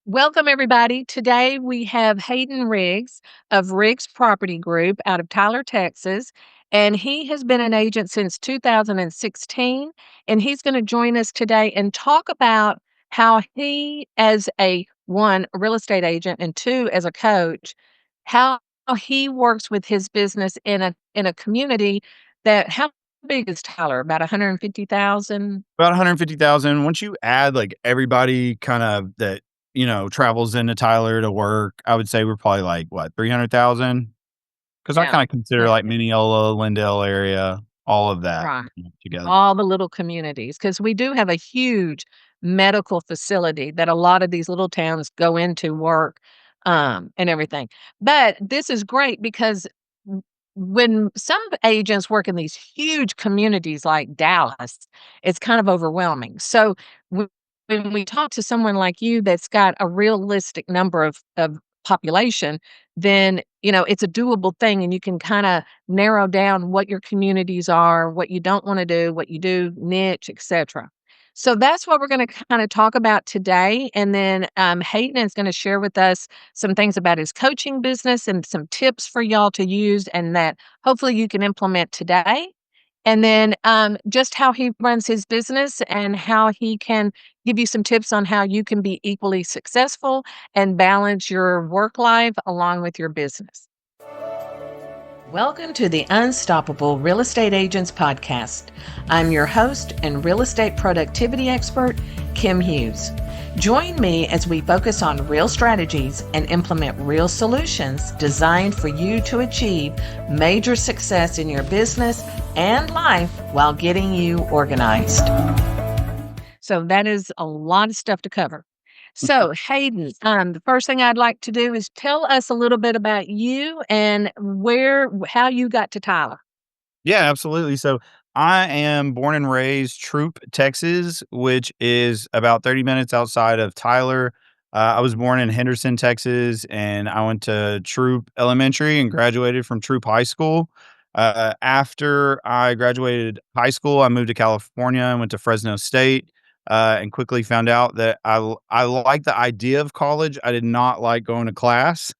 Welcome, everybody. Today we have Haden Riggs of Riggs Property Group out of Tyler, Texas. And he has been an agent since 2016. And he's going to join us today and talk about how he, as a one, a real estate agent, and two, as a coach, how he works with his business in a community that how big is Tyler? About 150,000? About 150,000. Once you add, like, everybody kind of that, travels into Tyler to work, I would say we're probably like, what, 300,000? Because I Yeah. kinda consider, like, Mineola, Lindale area, all of that, Right. together. All the little communities, because we do have a huge medical facility that a lot of these little towns go into work, and everything. But this is great because when some agents work in these huge communities like Dallas, it's kind of overwhelming. So when we talk to someone like you that's got a realistic number of population, then it's a doable thing, and you can kind of narrow down what your communities are, what you don't want to do, what you do, niche, etc. So that's what we're going to kind of talk about today. And then Hayden is going to share with us some things about his coaching business and some tips for y'all to use and that hopefully you can implement today. And then just how he runs his business and how he can give you some tips on how you can be equally successful and balance your work life along with your business. Welcome to the Unstoppable Real Estate Agents Podcast. I'm your host and real estate productivity expert, Kim Hughes. Join me as we focus on real strategies and implement real solutions designed for you to achieve major success in your business and life while getting you organized. So that is a lot of stuff to cover. So, Hayden, the first thing I'd like to do is tell us a little bit about you and how you got to Tyler. Yeah, absolutely. So, I am born and raised Troop, Texas, which is about 30 minutes outside of Tyler. I was born in Henderson, Texas, and I went to Troop Elementary and graduated from Troop High School. After I graduated high school, I moved to California and went to Fresno State, and quickly found out that I like the idea of college. I did not like going to class.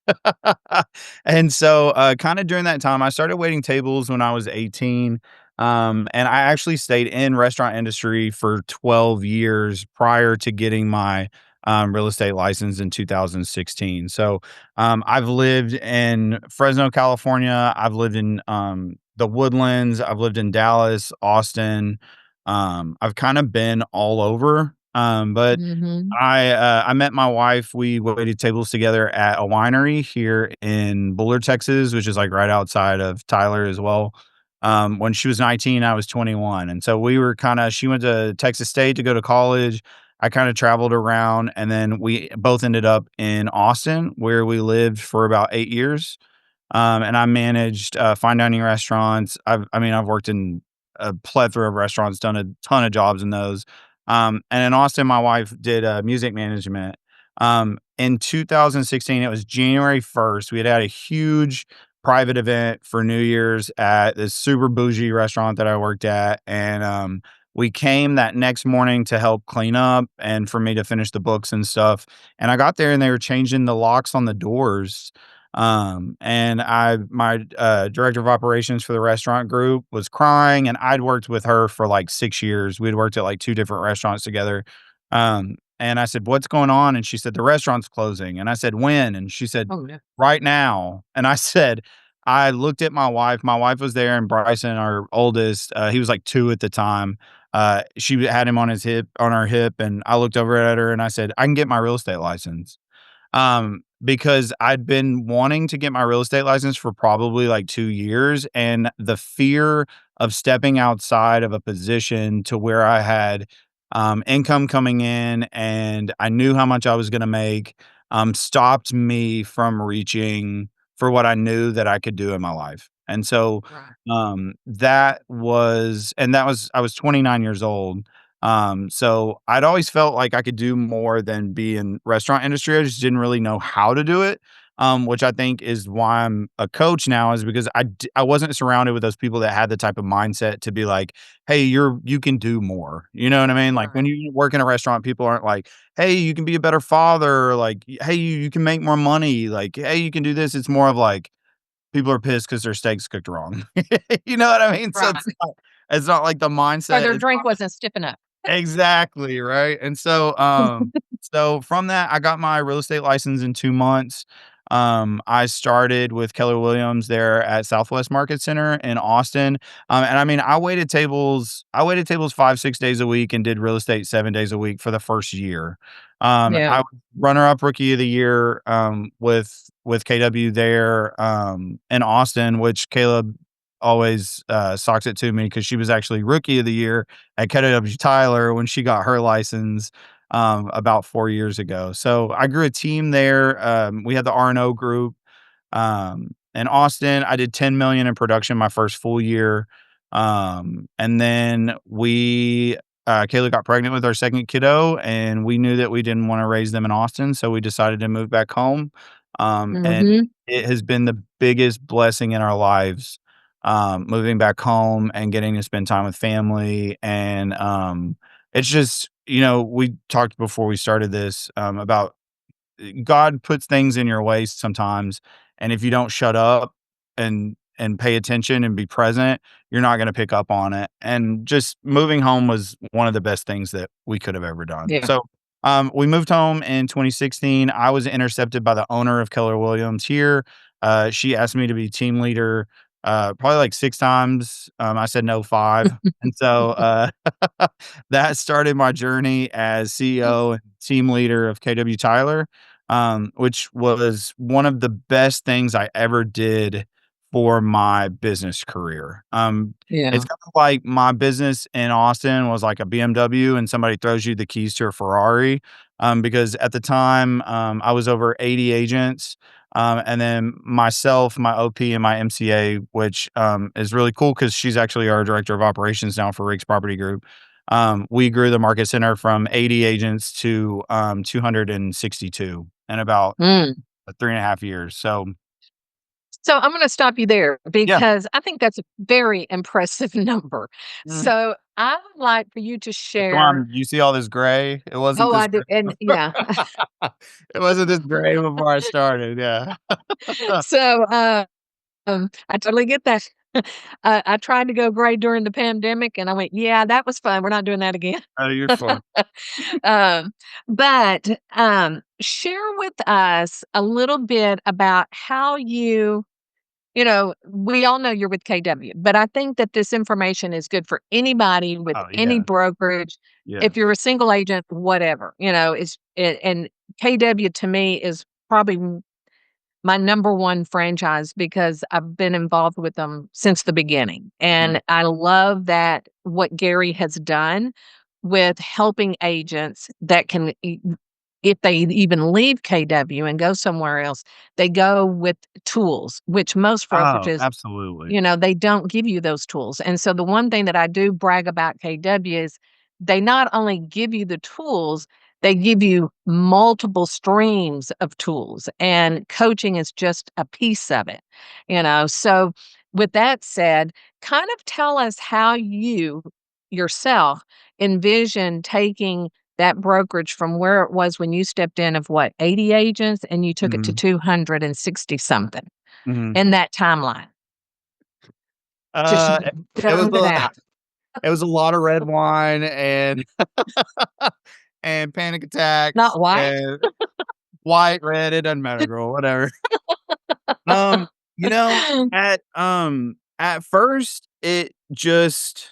And so, kinda during that time, I started waiting tables when I was 18, and I actually stayed in restaurant industry for 12 years prior to getting my, real estate license in 2016. So, I've lived in Fresno, California. I've lived in, the Woodlands. I've lived in Dallas, Austin. I've kinda been all over, but Mhm. I met my wife. We waited tables together at a winery here in Buller, Texas, which is, like, right outside of Tyler as well. When she was 19, I was 21, and so we were kinda she went to Texas State to go to college. I kinda traveled around, and then we both ended up in Austin, where we lived for about 8 years. And I managed, fine dining restaurants. I've worked in a plethora of restaurants, done a ton of jobs in those. And in Austin, my wife did, music management. In 2016, it was January 1st, we had a huge private event for New Year's at this super bougie restaurant that I worked at, and, we came that next morning to help clean up and for me to finish the books and stuff, and I got there and they were changing the locks on the doors. And my director of operations for the restaurant group was crying, and I'd worked with her for like 6 years. We'd worked at like two different restaurants together. And I said, "What's going on?" And she said, "The restaurant's closing." And I said, "When?" And she said, Oh, no. "Right now." And I said, I looked at my wife. My wife was there, and Bryson, our oldest, he was like 2 at the time. She had him on her hip, and I looked over at her and I said, "I can get my real estate license." Because I'd been wanting to get my real estate license for probably like 2 years, and the fear of stepping outside of a position to where I had, income coming in and I knew how much I was gonna make, stopped me from reaching for what I knew that I could do in my life. And so, Right. that was I was 29 years old. So I'd always felt like I could do more than be in restaurant industry. I just didn't really know how to do it. which I think is why I'm a coach now is because I wasn't surrounded with those people that had the type of mindset to be like, "Hey, you can do more." You know what I mean? Like, Right. when you work in a restaurant, people aren't like, "Hey, you can be a better father," like, "Hey, you can make more money," like, "Hey, you can do this." It's more of like, people are pissed because their steak's cooked wrong. You know what I mean? So Right. it's not like the Or mindset their is drink wasn't stiff enough. exactly, right? And so, so from that, I got my real estate license in 2 months. I started with Keller Williams there at Southwest Market Center in Austin. And I mean, I waited tables 5, 6 days a week and did real estate 7 days a week for the first year. I Yeah. was runner-up rookie of the year, with KW there, in Austin, which Caleb always, socks it to me because she was actually rookie of the year at KW Tyler when she got her license, about 4 years ago. So I grew a team there. We had the R&O group. In Austin, I did 10 million in production my first full year. And then Kayla got pregnant with our second kiddo, and we knew that we didn't want to raise them in Austin, so we decided to move back home. And Mhm. it has been the biggest blessing in our lives, moving back home and getting to spend time with family. And it's just, we talked before we started this, about God puts things in your way sometimes, and if you don't shut up and pay attention and be present, you're not gonna pick up on it, and just moving home was one of the best things that we could have ever done. Yeah. So, we moved home in 2016. I was intercepted by the owner of Keller Williams here. She asked me to be team leader, probably like 6 times. I said no 5, and so, that started my journey as CEO and team leader of KW Tyler, which was one of the best things I ever did for my business career. It's Yeah. kind of like my business in Austin was like a BMW and somebody throws you the keys to a Ferrari. Because at the time, I was over 80 agents. And then myself, my OP, and my MCA, which is really cool because she's actually our director of operations now for Riggs Property Group. We grew the market center from 80 agents to 262 in about Mm. 3.5 years. So, So I'm gonna stop you there yeah. because I think that's a very impressive number. Mhm. So I would like for you to Come share. on, you see all this gray? It wasn't Oh, this I do, gray. and yeah. It wasn't this gray before I started, yeah. So, I totally get that. I tried to go gray during the pandemic, and I went, "Yeah, that was fun. We're not doing that again." Oh, you're fun. Um, but, share with us a little bit about how we all know you're with KW, but I think that this information is good for anybody with Oh, any yeah. brokerage. If you're Yes. a single agent, whatever, and KW to me is probably my number 1 franchise because I've been involved with them since the beginning, Mhm. and I love that what Gary has done with helping agents that can if they even leave KW and go somewhere else, they go with tools, which most Oh, brokerages, absolutely. they don't give you those tools. And so the one thing that I do brag about KW is they not only give you the tools, they give you multiple streams of tools, and coaching is just a piece of it. So with that said, kind of tell us how you yourself envision taking that brokerage from where it was when you stepped in of what, 80 agents, and you took it to Mhm. 260 something Mhm. in that timeline. Just Uh, it it was dumb it a out. it was a lot of red wine and and panic attacks Not white? and white, red, it doesn't matter, girl, whatever. Um, at first, it just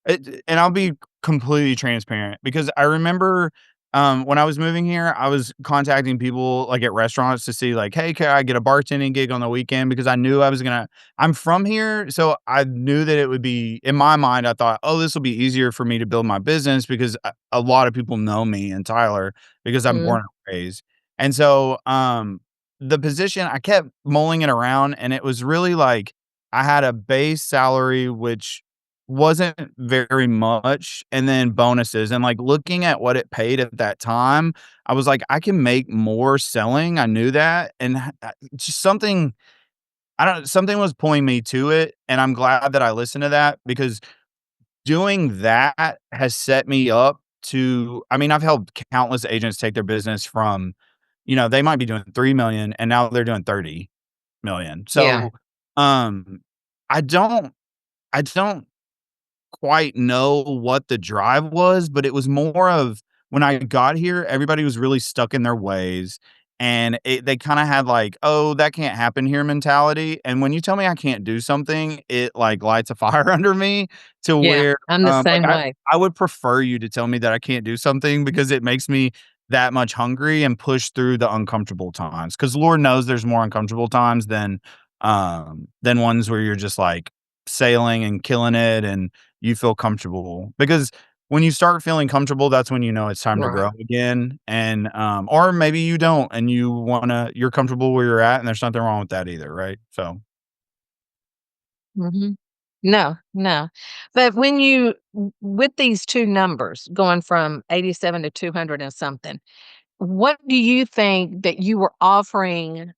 and I'll be completely transparent because I remember, when I was moving here, I was contacting people, like, at restaurants to see, like, "Hey, can I get a bartending gig on the weekend?" Because I knew I'm from here, so I knew that it would be in my mind, I thought, "Oh, this will be easier for me to build my business," because a lot of people know me in Tyler because I'm Mhm. born and raised. And so, the position, I kept mulling it around, and it was really like I had a base salary, which wasn't very much, and then bonuses, and, like, looking at what it paid at that time, I was like, "I can make more selling," I knew that, and just something I don't something was pulling me to it, and I'm glad that I listened to that because doing that has set me up to I mean, I've helped countless agents take their business from, they might be doing 3,000,000 and now they're doing 30,000,000. Yeah, So, um, I don't I don't quite know what the drive was, but it was more of when I got here, everybody was really stuck in their ways, and they kinda had like, "Oh, that can't happen here" mentality, and when you tell me I can't do something, it, like, lights a fire under me to yeah, where, I'm the like, same I way. I would prefer you to tell me that I can't do something because it makes me that much hungry and push through the uncomfortable times. Because Lord knows there's more uncomfortable times than ones where you're just, like, sailing and killing it and you feel comfortable because when you start feeling comfortable, that's when you know it's time to Right. grow again, or maybe you don't and you're comfortable where you're at, and there's nothing wrong with that either, right? So, Mhm. No, no. But when you with these 2 numbers going from 87 to 200 and something, what do you think that you were offering?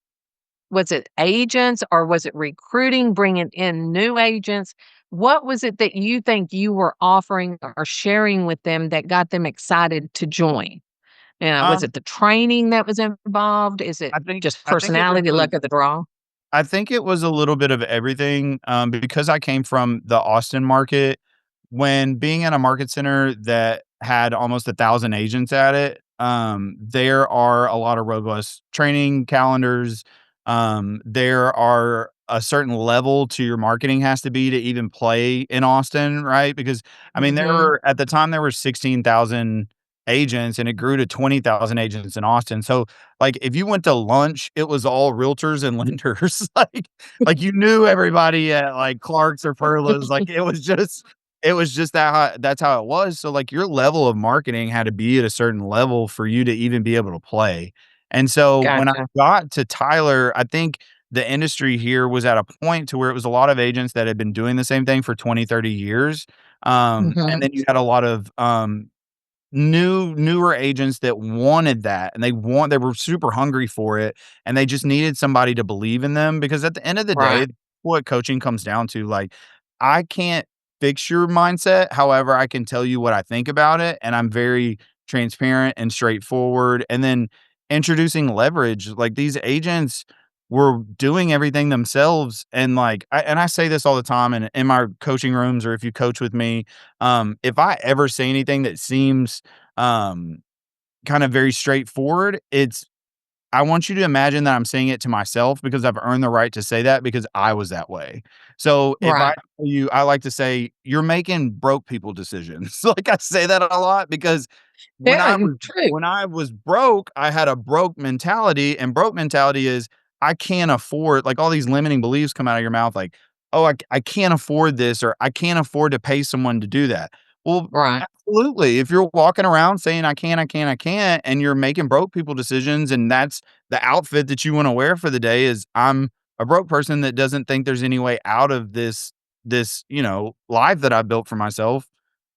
Was it agents or was it recruiting, bringing in new agents? What was it that you think you were offering or sharing with them that got them excited to join? Was um, it the training that was involved? Is it I think just I think it personality, was luck of the draw? I think it was a little bit of everything, because I came from the Austin market. When being in a market center that had almost 1,000 agents at it, there are a lot of robust training calendars. There are a certain level to your marketing has to be to even play in Austin, right? Because I mean, there Mhm. were at the time there were 16,000 agents and it grew to 20,000 agents in Austin. So like, if you went to lunch, it was all realtors and lenders, like, you knew everybody at, like, Clark's or Perla's, like, it was just that's how it was, so, like, your level of marketing had to be at a certain level for you to even be able to play, and so, when I Gotcha. got to Tyler, I think the industry here was at a point to where it was a lot of agents that had been doing the same thing for 20, 30 years, and Mhm. then you had a lot of, newer agents that wanted that, and they were super hungry for it, and they just needed somebody to believe in them because at the end of the Right. day, what coaching comes down to, like, I can't fix your mindset, however, I can tell you what I think about it, and I'm very transparent and straightforward, and then introducing leverage, like, these agents were doing everything themselves, and, like, I say this all the time in my coaching rooms or if you coach with me, if I ever say anything that seems, um, kind of very straightforward, I want you to imagine that I'm saying it to myself because I've earned the right to say that because I was that way. So, if I Right. tell you I like to say, "You're making broke people decisions." Like, I say that a lot because when Yeah, I and was true. when I was broke, I had a broke mentality, and broke mentality is, I can't afford like, all these limiting beliefs come out of your mouth like, "Oh, I can't afford this," or, "I can't afford to pay someone to do that." Well, Right. absolutely, if you're walking around saying, "I can't, I can't, I can't," and you're making broke people decisions, and that's the outfit that you wanna wear for the day is, "I'm a broke person that doesn't think there's any way out of this life that I built for myself."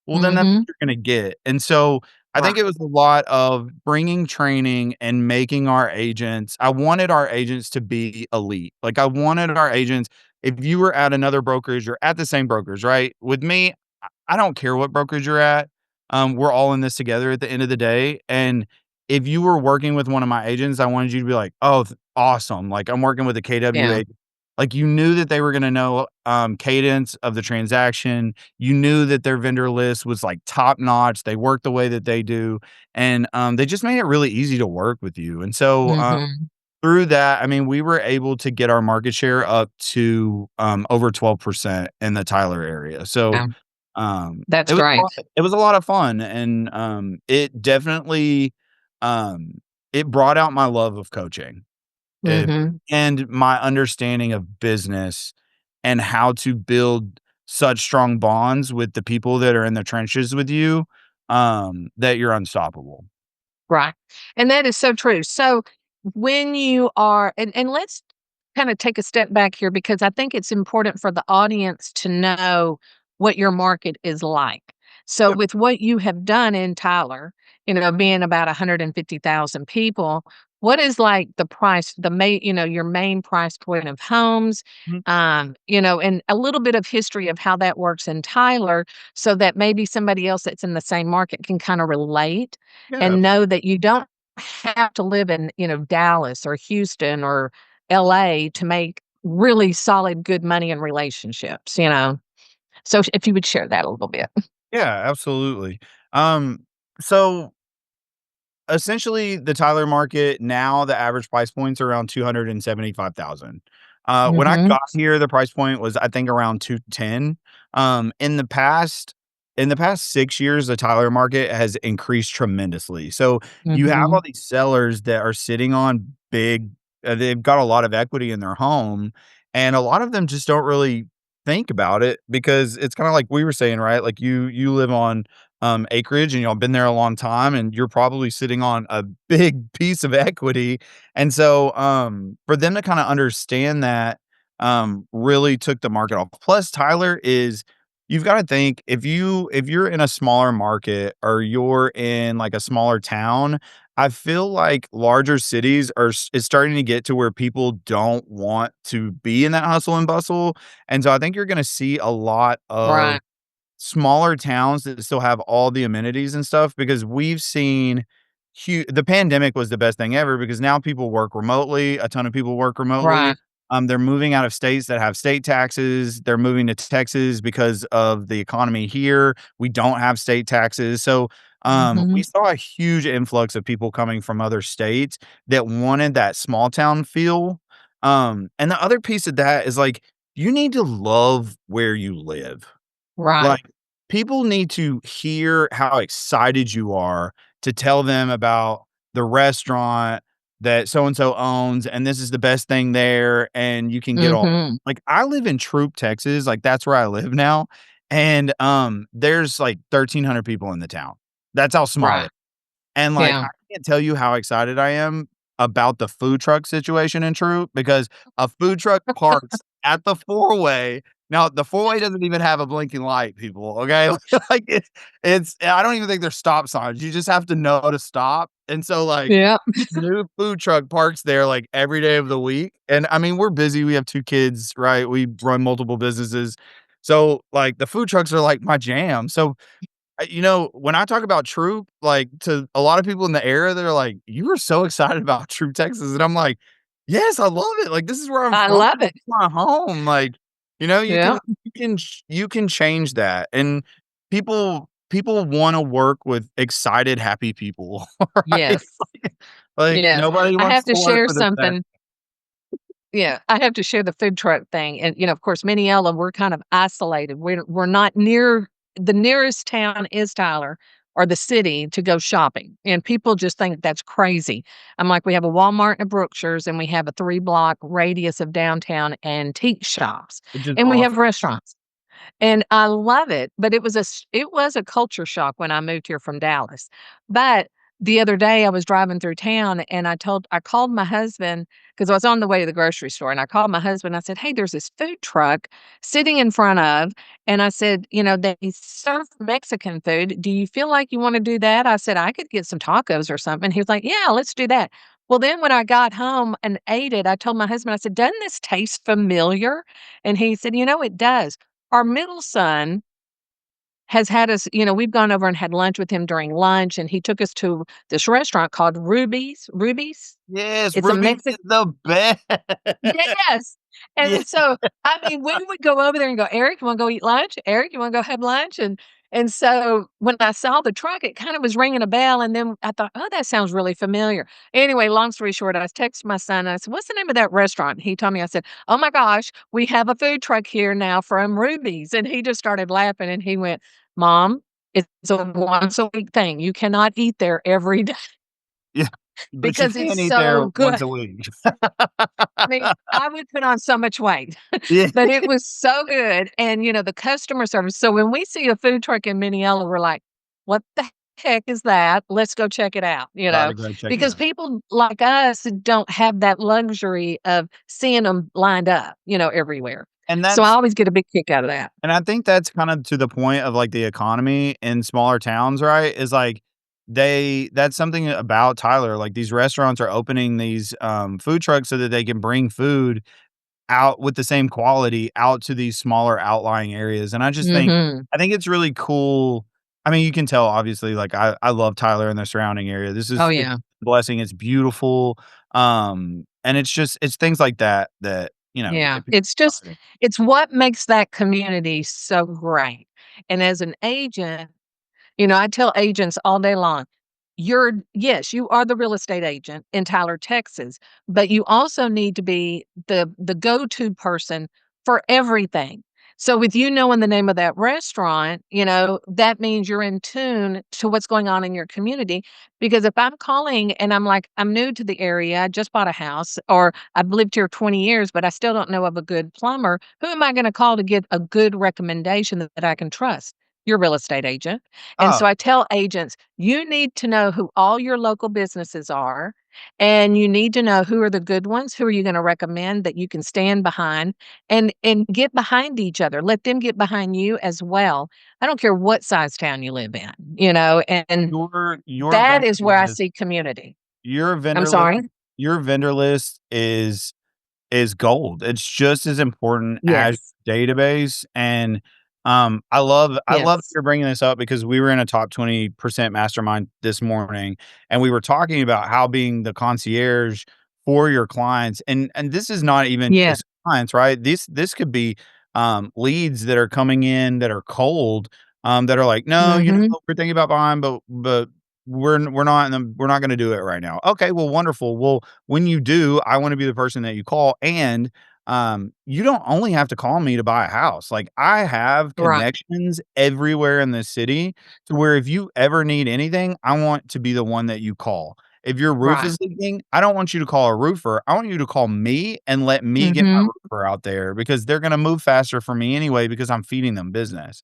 Well, then that's what Mhm. you're gonna get, and so, I think Right. it was a lot of bringing training and making our agents I wanted our agents to be elite, like, I wanted our agents if you were at another brokerage or at the same brokerage, right? With me, I don't care what brokerage you're at, we're all in this together at the end of the day, and if you were working with one of my agents, I wanted you to be like, "Oh, awesome, like, I'm working with a Yeah. KWA." Like, you knew that they were gonna know, cadence of the transaction, you knew that their vendor list was, like, top notch, they work the way that they do, and, they just made it really easy to work with you, and so, Mhm. through that, I mean, we were able to get our market share up to, over 12% in the Tyler area, so, Yeah. That's it was a great. lot it was a lot of fun, and, it definitely, um it brought out my love of coaching. If Mhm. and my understanding of business and how to build such strong bonds with the people that are in the trenches with you, that you're unstoppable. Right. And that is so true. So when you are and let's kind of take a step back here because I think it's important for the audience to know what your market is like. So Yep. with what you have done in Tyler, being about 150,000 people, what is like the price, the main, your main price point of homes, Mhm. and a little bit of history of how that works in Tyler so that maybe somebody else that's in the same market can kind of relate Yeah. and know that you don't have to live in, Dallas or Houston or LA to make really solid good money and relationships. So if you would share that a little bit. Yeah, absolutely. Um, so essentially, the Tyler market now, the average price point's around 275,000. When I Mhm. got here, the price point was, I think, around 210. In the past 6 years, the Tyler market has increased tremendously. So, you have all Mhm. these sellers that are sitting on big they've got a lot of equity in their home, and a lot of them just don't really think about it because it's kinda like we were saying, right? Like, you live on acreage and y'all been there a long time and you're probably sitting on a big piece of equity. And so, for them to kind of understand that, really took the market off. Plus, Tyler is, you've got to think if you're in a smaller market or you're in like a smaller town, I feel like larger cities is starting to get to where people don't want to be in that hustle and bustle. And so I think you're going to see a lot of Right, smaller towns that still have all the amenities and stuff because we've seen the pandemic was the best thing ever because now people work remotely, a ton of people work remotely. right. They're moving out of states that have state taxes. They're moving to Texas because of the economy here. We don't have state taxes. So, we Mhm. saw a huge influx of people coming from other states that wanted that small town feel. And the other piece of that is like, you need to love where you live. Right. Like, people need to hear how excited you are to tell them about the restaurant that so and so owns, and this is the best thing there, and you can get all Mhm. like, I live in Troop, Texas, like, that's where I live now, and, there's, like, 1,300 people in the town. That's how small Right. it and, like, Yeah. I can't tell you how excited I am about the food truck situation in Troop because a food truck parks at the four-way. Now, the four-way doesn't even have a blinking light, people, okay? Like, it's I don't even think there's stop signs. You just have to know to stop, and so, like, Yeah. new food truck parks there, like, every day of the week, and, I mean, we're busy, we have 2 kids, right? We run multiple businesses. So, like, the food trucks are, like, my jam. So, when I talk about Troop, like, to a lot of people in the area, they're like, "You were so excited about Troop, Texas," and I'm like, "Yes, I love it, like, this is where I'm I from, love it. it's my home," like, you Yeah. can change that, and people wanna work with excited, happy people, right? Yes. Like, Yeah. nobody I wants have to to work share with a something. Yeah, I have to share the food truck thing, and, of course, Minneola, we're kind of isolated. We're not near the nearest town is Tyler or the city to go shopping, and people just think that's crazy. I'm like, we have a Walmart in the Brookshires, and we have a 3-block radius of downtown antique shops, which is and we have awesome. restaurants. And I love it, but it was a culture shock when I moved here from Dallas. But the other day I was driving through town and I called my husband because I was on the way to the grocery store and I called my husband. I said, "Hey, there's this food truck sitting in front of," and I said, "They serve Mexican food. Do you feel like you want to do that?" I said, "I could get some tacos or something." He was like, "Yeah, let's do that." Well, then when I got home and ate it, I told my husband, I said, "Doesn't this taste familiar?" And he said, "It does." Our middle son has had us we've gone over and had lunch with him during lunch, and he took us to this restaurant called Ruby's. Yes, It's a Ruby Mexican. is the best. Yes, Yeah. and so, I mean, we would go over there and go, "Eric, you wanna go eat lunch? Eric, you wanna go have lunch?" And so, when I saw the truck, it kinda was ringing a bell, and then I thought, "Oh, that sounds really familiar." Anyway, long story short, I texted my son, and I said, "What's the name of that restaurant?" And he told me, I said, "Oh my gosh, we have a food truck here now from Ruby's," and he just started laughing, and he went, "Mom, it's a once a week thing. You cannot eat there every day Yeah, but you because it's can eat there so good." once a week. I mean, I would put on so much weight, Yeah, but it was so good, and, the customer service so when we see a food truck in Minneola, we're like, "What the heck is that? Let's go check it out," gotta go check it because out. people like us don't have that luxury of seeing them lined up, everywhere. and So I that's always get a big kick out of that. and I think that's kind of to the point of, like, the economy in smaller towns, right? Is, like, that's something about Tyler, like, these restaurants are opening these, food trucks so that they can bring food out with the same quality out to these smaller outlying areas, and Mhm. I think it's really cool. I mean, you can tell obviously, like, I love Tyler and the surrounding area. This Oh, is it's yeah. a blessing, it's beautiful, and it's just it's things like that that, Yeah. get people It's just excited. it's what makes that community so great. And as an agent, I tell agents all day long, yes, you are the real estate agent in Tyler, Texas, but you also need to be the go-to person for everything. So with you knowing the name of that restaurant, that means you're in tune to what's going on in your community. Because if I'm calling and I'm like, I'm new to the area, I just bought a house, or I've lived here 20 years, but I still don't know of a good plumber, who am I going to call to get a good recommendation that I can trust? Your real estate agent. And so Oh, I tell agents, you need to know who all your local businesses are, and you need to know who are the good ones, who are you gonna recommend that you can stand behind, and get behind each other. Let them get behind you as well. I don't care what size town you live in, and your that vendor is where I list see community. your I'm vendor list sorry? your vendor list is gold. It's just as important as Yes. your database, and, I love that Yes. you're bringing this up because we were in a top 20% mastermind this morning, and we were talking about how being the concierge for your clients and this is not even Yeah. just clients, right? This could be, leads that are coming in that are cold, that are like, "No, Mhm. we're thinking about buying, but we're not gonna do it right now." Okay, well, wonderful. Well, when you do, I wanna be the person that you call, and, you don't only have to call me to buy a house. Like, I have Right. connections everywhere in the city to where if you ever need anything, I want to be the one that you call. If your roof Right. is leaking, I don't want you to call a roofer. I want you to call me and let me get my Mhm. roofer out there because they're gonna move faster for me anyway because I'm feeding them business.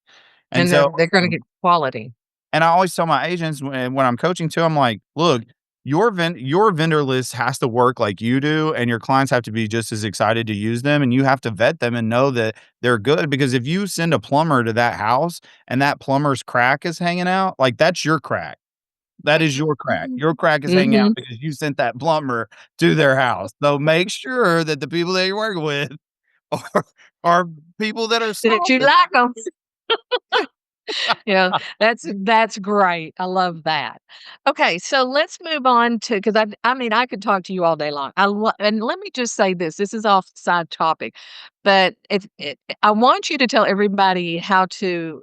And And so, they're gonna um get quality. and I always tell my agents when I'm coaching too, I'm like, "Look, your vendor list has to work like you do, and your clients have to be just as excited to use them, and you have to vet them and know that they're good, because if you send a plumber to that house and that plumber's crack is hanging out, like, that's your crack. That is your crack. Your crack is hanging out Mhm. because you sent that plumber to their house. So make sure that the people that you're working with are are people that are That you solid." like 'em. Yeah, that's great. I love that. Okay, so let's move on to, because I mean, I could talk to you all day long. And let me just say this. This is off side topic, but I want you to tell everybody how to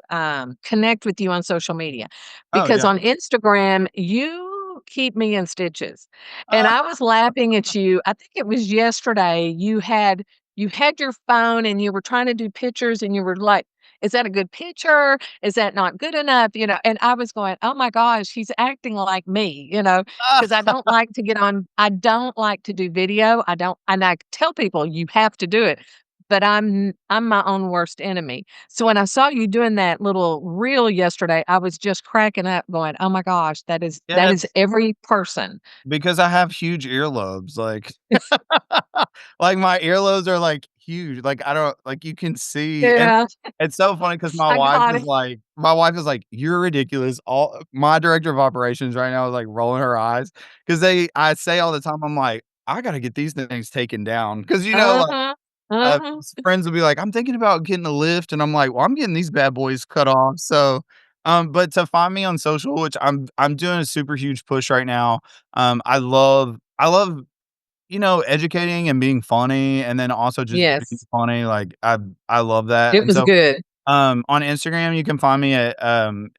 connect with you on social media, Oh, because yeah. on Instagram you keep me in stitches. And Uh, I was laughing at you. I think it was yesterday. You had your phone and you were trying to do pictures, and you were like, is that a good picture? Is that not good enough? And I was going, "Oh my gosh, he's acting like me," because I don't like to do video. I don't, and I tell people you have to do it, but I'm my own worst enemy. So when I saw you doing that little reel yesterday, I was just cracking up going, "Oh my gosh, that is yes. every person." Because I have huge earlobes, like like, my earlobes are, like, huge, like, I don't like, you can see, and Yeah, it's so funny because I got it. my wife is like, "You're ridiculous." All my director of operations right now is, like, rolling her eyes because I say all the time, I'm like, "I gotta get these things taken down because like, Uh-huh. Uh-huh. friends will be like, "I'm thinking about getting a lift," and I'm like, "Well, I'm getting these bad boys cut off." So, but to find me on social, which I'm doing a super huge push right now. I love, educating and being funny, and then also just being Yes, funny. Like I love that, it and was so good. on Instagram, you can find me at,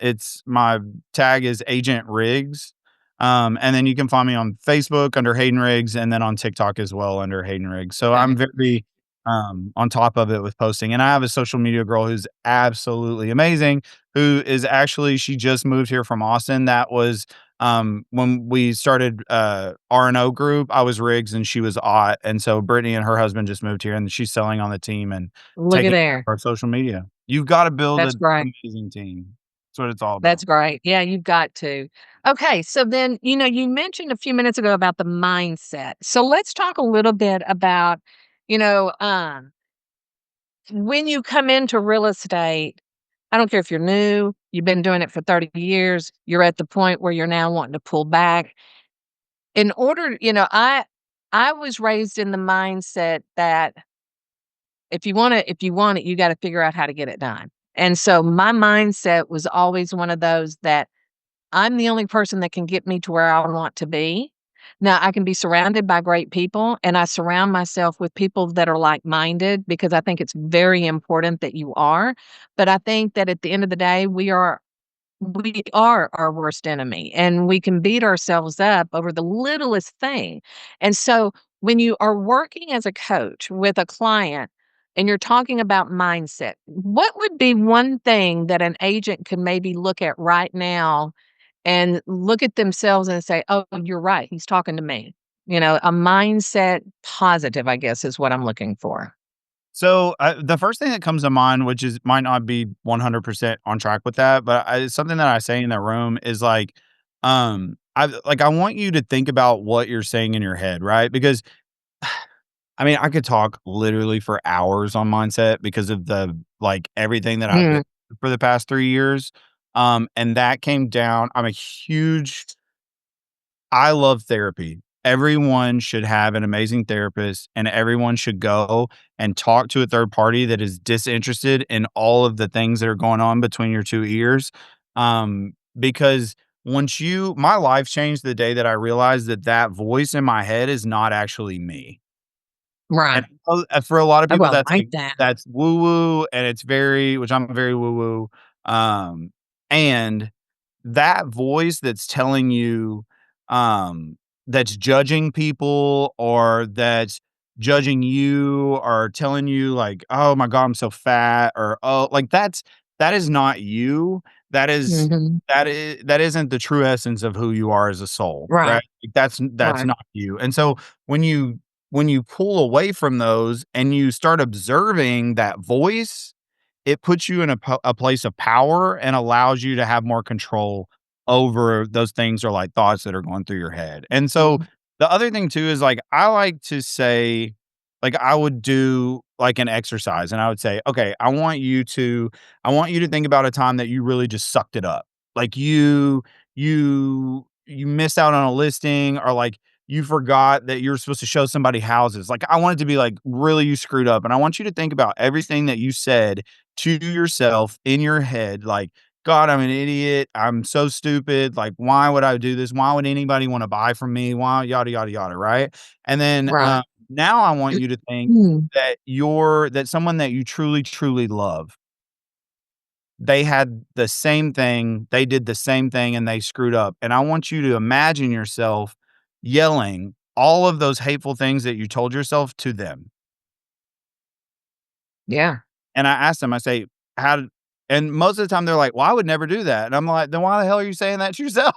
it's my tag is Agent Riggs. And then you can find me on Facebook under Haden Riggs, and then on TikTok as well under Haden Riggs. So I'm Okay. very, on top of it with posting. And I have a social media girl who's absolutely amazing, who is actually, she just moved here from Austin. That was, when we started, R&O group, I was Riggs and she was Ott. And so Brittany and her husband just moved here and she's selling on the team and Look at taking care of there. our social media. You've gotta build That's an great. amazing team. That's what it's all That's about. great. Yeah, you've got to. Okay, so then, you mentioned a few minutes ago about the mindset. So let's talk a little bit about, you know, um, when you come into real estate, I don't care if you're new, you've been doing it for 30 years, you're at the point where you're now wanting to pull back. In order, I was raised in the mindset that if you want it, you gotta figure out how to get it done. And so my mindset was always one of those that I'm the only person that can get me to where I want to be. Now, I can be surrounded by great people, and I surround myself with people that are like-minded because I think it's very important that you are. But I think that at the end of the day, we are our worst enemy, and we can beat ourselves up over the littlest thing. And so when you are working as a coach with a client and you're talking about mindset, what would be one thing that an agent could maybe look at right now and look at themselves and say, "Oh, you're right. He's talking to me." A mindset positive, I guess, is what I'm looking for. So, the first thing that comes to mind, which is might not be 100% on track with that, but it's something that I say in that room is like, I want you to think about what you're saying in your head, right? Because I mean, I could talk literally for hours on mindset because of everything that I've been Mm, for the past 3 years. And that came down I'm a huge I love therapy. Everyone should have an amazing therapist, and everyone should go and talk to a third party that is disinterested in all of the things that are going on between your 2 ears. Because once you my life changed the day that I realized that that voice in my head is not actually me. And right. for a lot of Oh, people, I like that. that's woo woo, and it's very which I'm very woo woo. And that voice that's telling you, that's judging people or that's judging you or telling you like, "Oh my god, I'm so fat," or, "Oh," like, that is not you. That is Mhm. that isn't the true essence of who you are as a soul, Right, right? Like, that's right. not you. And so when you pull away from those and you start observing that voice, it puts you in a place of power and allows you to have more control over those things or like thoughts that are going through your head. And so Mhm. the other thing too is like I like to say like I would do like an exercise and I would say, "Okay, I want you to think about a time that you really just sucked it up." Like you missed out on a listing or like you forgot that you're supposed to show somebody houses. Like I want it to be like really you screwed up and I want you to think about everything that you said to yourself in your head like God, I'm an idiot. I'm so stupid. Like, why would I do this? Why would anybody want to buy from me? Why, yada, yada, yada. Right. And then Right. now I want you to think Mm. that someone that you truly, truly love, they had the same thing, they did the same thing, and they screwed up. And I want you to imagine yourself yelling all of those hateful things that you told yourself to them. Yeah. And I asked them, I say, "How did" and most of the time they're like, "Well, I would never do that." And I'm like, "Then why the hell are you saying that to yourself?"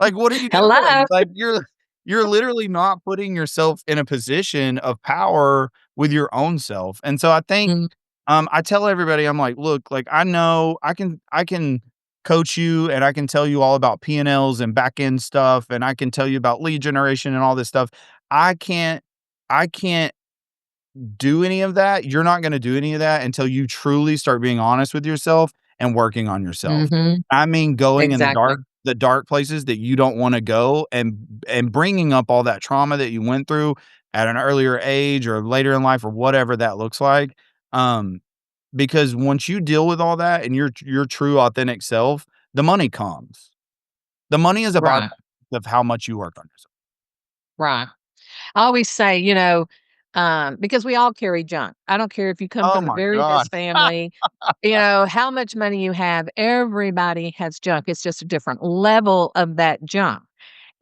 Like what are you Hello. doing? Like, you're literally not putting yourself in a position of power with your own self. And so I think, Mm, I tell everybody, I'm like, "Look, like, I know I can coach you and I can tell you all about P&Ls and back end stuff, and I can tell you about lead generation and all this stuff. I can't I can't do any of that. You're not gonna do any of that until you truly start being honest with yourself and working on yourself. mhm. I mean, going in Exactly. the dark places that you don't wanna go and bringing up all that trauma that you went through at an earlier age or later in life or whatever that looks like. Um, because once you deal with all that and your true authentic self, the money comes. The money is a byproduct Right, of how much you work on yourself. right. I always say, because we all carry junk. I don't care if you come Oh from the my very god. best family, how much money you have, everybody has junk. It's just a different level of that junk.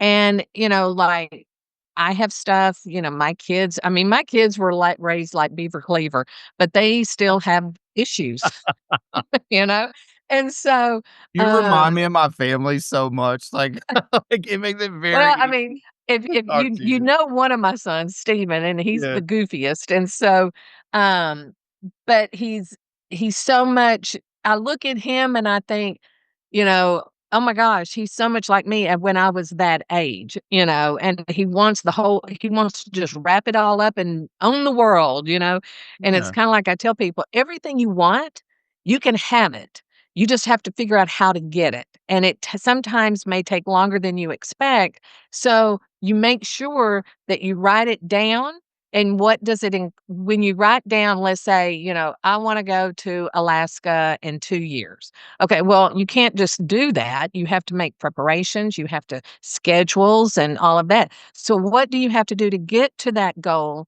And, like, I have stuff, my kids were like raised like Beaver Cleaver, but they still have issues, you know? And so, You remind um, me of my family so much, like like, it makes it very well, I easy mean, if to talk you to you you. know one of my sons, Steven, and he's Yeah. the goofiest, and so, um, but he's so much I look at him and I think, you know, oh my gosh, he's so much like me when I was that age, and he wants to just wrap it all up and own the world, and it's Yeah. kinda like I tell people, everything you want, you can have it. You just have to figure out how to get it, and it sometimes may take longer than you expect, so you make sure that you write it down, and what does it when you write down, let's say, I wanna go to Alaska in 2 years. Okay, well, you can't just do that. You have to make preparations, you have to schedules and all of that. So what do you have to do to get to that goal?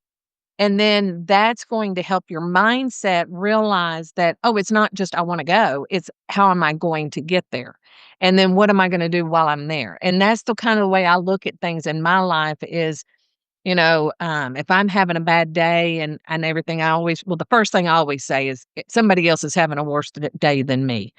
And then that's going to help your mindset realize that, oh, it's not just I want to go, it's how am I going to get there? And then what am I going to do while I'm there? And that's the kind of way I look at things in my life is, if I'm having a bad day and everything, the first thing I always say is somebody else is having a worse day than me.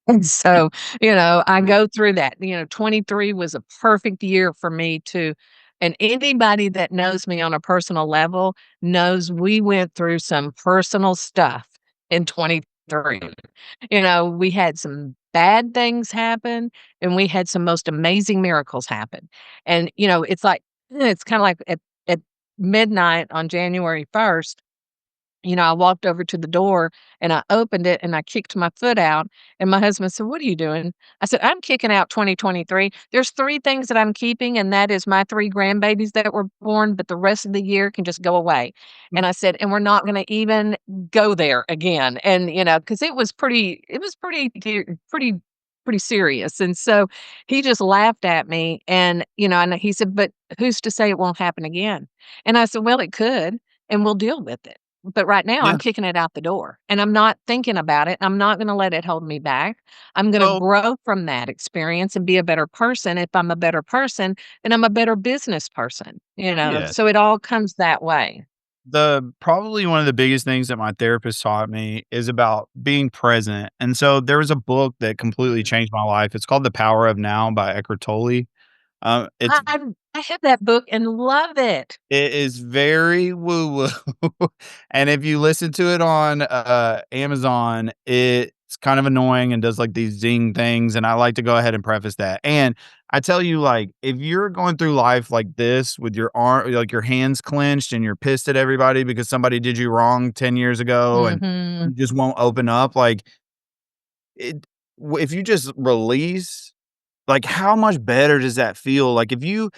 And so, I go through that. 23 was a perfect year for me to and anybody that knows me on a personal level knows we went through some personal stuff in 23. We had some bad things happen and we had some most amazing miracles happen. And, it's kind of like at midnight on January 1st, I walked over to the door and I opened it and I kicked my foot out. And my husband said, "What are you doing?" I said, "I'm kicking out 2023. There's three things that I'm keeping, and that is my three grandbabies that were born, but the rest of the year can just go away." And I said, "And we're not going to even go there again." And, because pretty serious. And so he just laughed at me and he said, "But who's to say it won't happen again?" And I said, "Well, it could, and we'll deal with it. But right now, I'm Yeah. kicking it out the door, and I'm not thinking about it. I'm not gonna let it hold me back. I'm gonna Well, grow from that experience and be a better person. If I'm a better person, then I'm a better business person, yes. so it all comes that way." The probably one of the biggest things that my therapist taught me is about being present. And so there was a book that completely changed my life. It's called The Power of Now by Eckhart Tolle. It's I have that book and love it. It is very woo-woo, and if you listen to it on, Amazon, it's kind of annoying and does, like, these zing things, and I like to go ahead and preface that, and I tell you, like, if you're going through life like this with your your hands clenched and you're pissed at everybody because somebody did you wrong 10 years ago and you Mhm. just won't open up, like, it if you just release like, how much better does that feel? Like, if you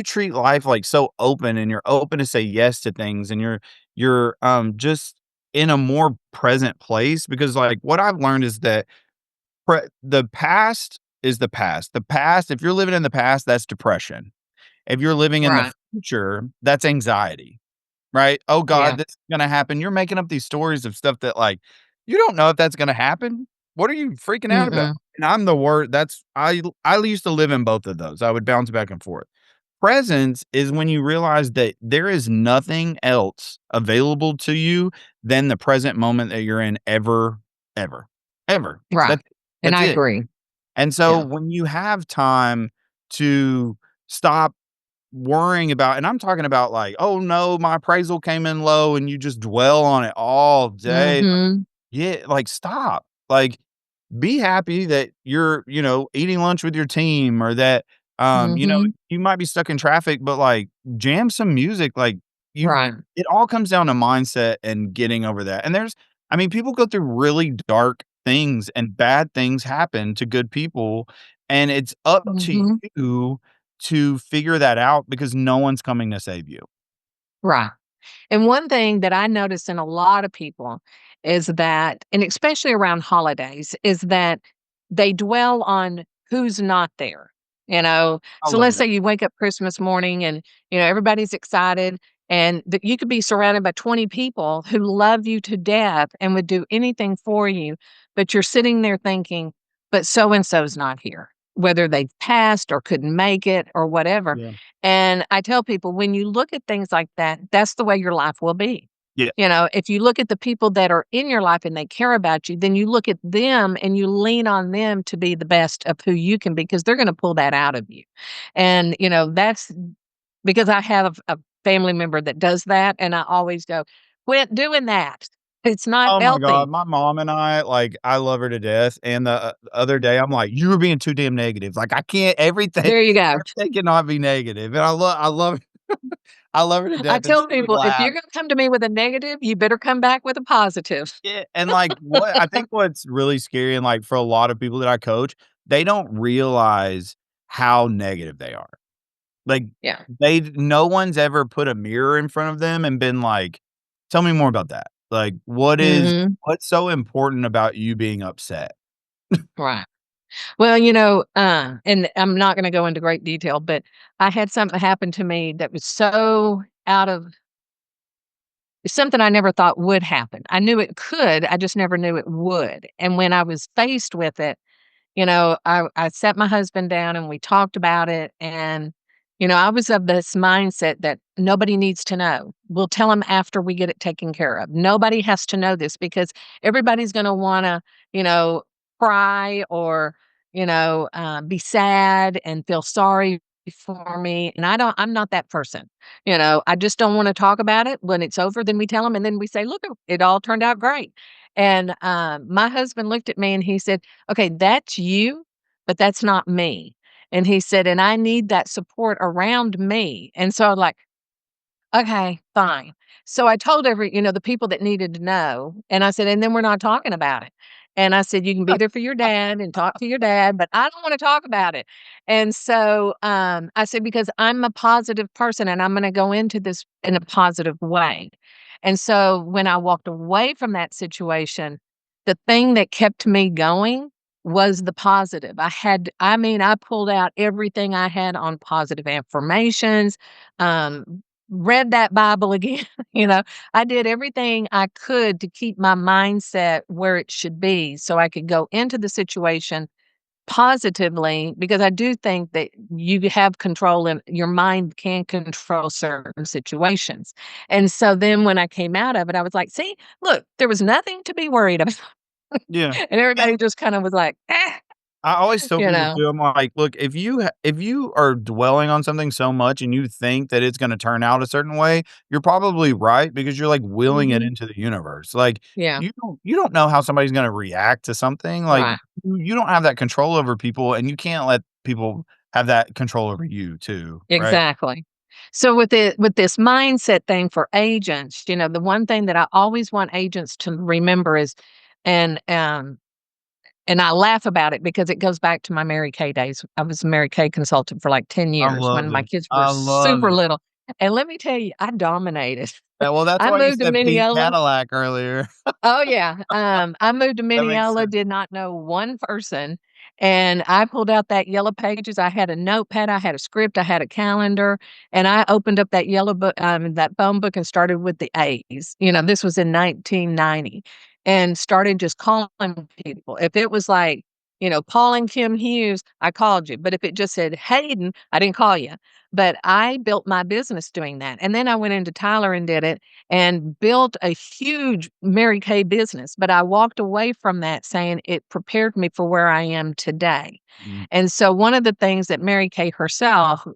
treat life, like, so open and you're open to say yes to things and you're just in a more present place because, like, what I've learned is that the past is the past. The past if you're living in the past, that's depression. If you're living in the Right. future, that's anxiety. Right? "Oh god, Yeah. this is gonna happen." You're making up these stories of stuff that, like, you don't know if that's gonna happen. What are you freaking out about? Mm-mm. And I'm the word that's I used to live in both of those. I would bounce back and forth. Presence is when you realize that there is nothing else available to you than the present moment that you're in ever, ever, ever. Right. That's And that's I it. agree. And so Yeah. when you have time to stop worrying about and I'm talking about like, "Oh, no, my appraisal came in low," and you just dwell on it all day. Mhm. Yeah, like, stop. Like, be happy that you're, eating lunch with your team or that, Mhm. you might be stuck in traffic, but, like, jam some music, like, you Right. it all comes down to mindset and getting over that, and I mean, people go through really dark things and bad things happen to good people, and it's up to Mhm. you to figure that out because no one's coming to save you. Right. And one thing that I notice in a lot of people is that, and especially around holidays, is that they dwell on who's not there. I So love let's that. say you wake up Christmas morning and everybody's excited, and that you could be surrounded by 20 people who love you to death and would do anything for you, but you're sitting there thinking, but so and so's not here, whether they've passed or couldn't make it or whatever. Yeah. And I tell people, when you look at things like that, that's the way your life will be. Yeah. If you look at the people that are in your life and they care about you, then you look at them and you lean on them to be the best of who you can be because they're going to pull that out of you. And, that's because I have a family member that does that. And I always go, quit doing that. It's not Oh my god, healthy. my mom and I, like, I love her to death, and the other day, I'm like, "You were being too damn negative." Like, I can't everything There you go. everything cannot be negative, and I love I love her to I death, and tell she would people, if laugh. you're gonna come to me with a negative, you better come back with a positive. Yeah, and, like, what I think what's really scary and, like, for a lot of people that I coach, they don't realize how negative they are. Like, Yeah. no one's ever put a mirror in front of them and been like, "Tell me more about that." Like, Mhm. what's so important about you being upset? Right. Well, and I'm not gonna go into great detail, but I had something happen to me that was so out of something I never thought would happen. I knew it could, I just never knew it would, and when I was faced with it, I sat my husband down and we talked about it, and, I was of this mindset that nobody needs to know. We'll tell them after we get it taken care of. Nobody has to know this because everybody's gonna wanna, you know, cry or, be sad and feel sorry for me, and I'm not that person. I just don't wanna talk about it. When it's over, then we tell them, and then we say, "Look, it all turned out great." And, my husband looked at me and he said, "Okay, that's you, but that's not me." And he said, "And I need that support around me." And so I'm like, "Okay, fine." So I told the people that needed to know, and I said, "And then we're not talking about it." And I said, "You can be there for your dad and talk to your dad, but I don't wanna talk about it." And so, I said, "Because I'm a positive person and I'm gonna go into this in a positive way." And so when I walked away from that situation, the thing that kept me going was the positive. I pulled out everything I had on positive affirmations, read that Bible again, you know, I did everything I could to keep my mindset where it should be so I could go into the situation positively because I do think that you have control and your mind can control certain situations. And so then when I came out of it, I was like, see, look, there was nothing to be worried about. Yeah, And everybody and just kind of was like, I always tell you people know, too, I'm like, "Look, if you are dwelling on something so much and you think that it's gonna turn out a certain way, you're probably right because you're, like, willing it hmm into the universe." Like, yeah, you don't know how somebody's gonna react to something, like, right. you don't have that control over people, and you can't let people have that control over you too, right? Exactly. So with this mindset thing for agents, the one thing that I always want agents to remember is and and I laugh about it because it goes back to my Mary Kay days. I was a Mary Kay consultant for like 10 I years when love my it. kids were I love super it. little. And let me tell you, I dominated. Well, that's I why you moved to said pink Mineola. Cadillac earlier. Oh, yeah. I moved to That makes Mineola, sense. did not know one person, and I pulled out that Yellow Pages. I had a notepad, I had a script, I had a calendar, and I opened up that yellow book that phone book and started with the A's. This was in 1990, and started just calling people. If it was like, Paul and Kim Hughes, I called you, but if it just said Hayden, I didn't call you. But I built my business doing that, and then I went into Tyler and did it, and built a huge Mary Kay business, but I walked away from that saying it prepared me for where I am today. Mhm. And so one of the things that Mary Kay herself,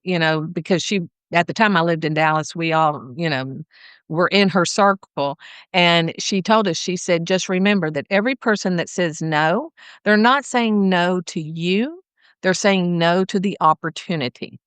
because she at the time I lived in Dallas, we all, were in her circle. And she told us, she said, just remember that every person that says no, they're not saying no to you, they're saying no to the opportunity.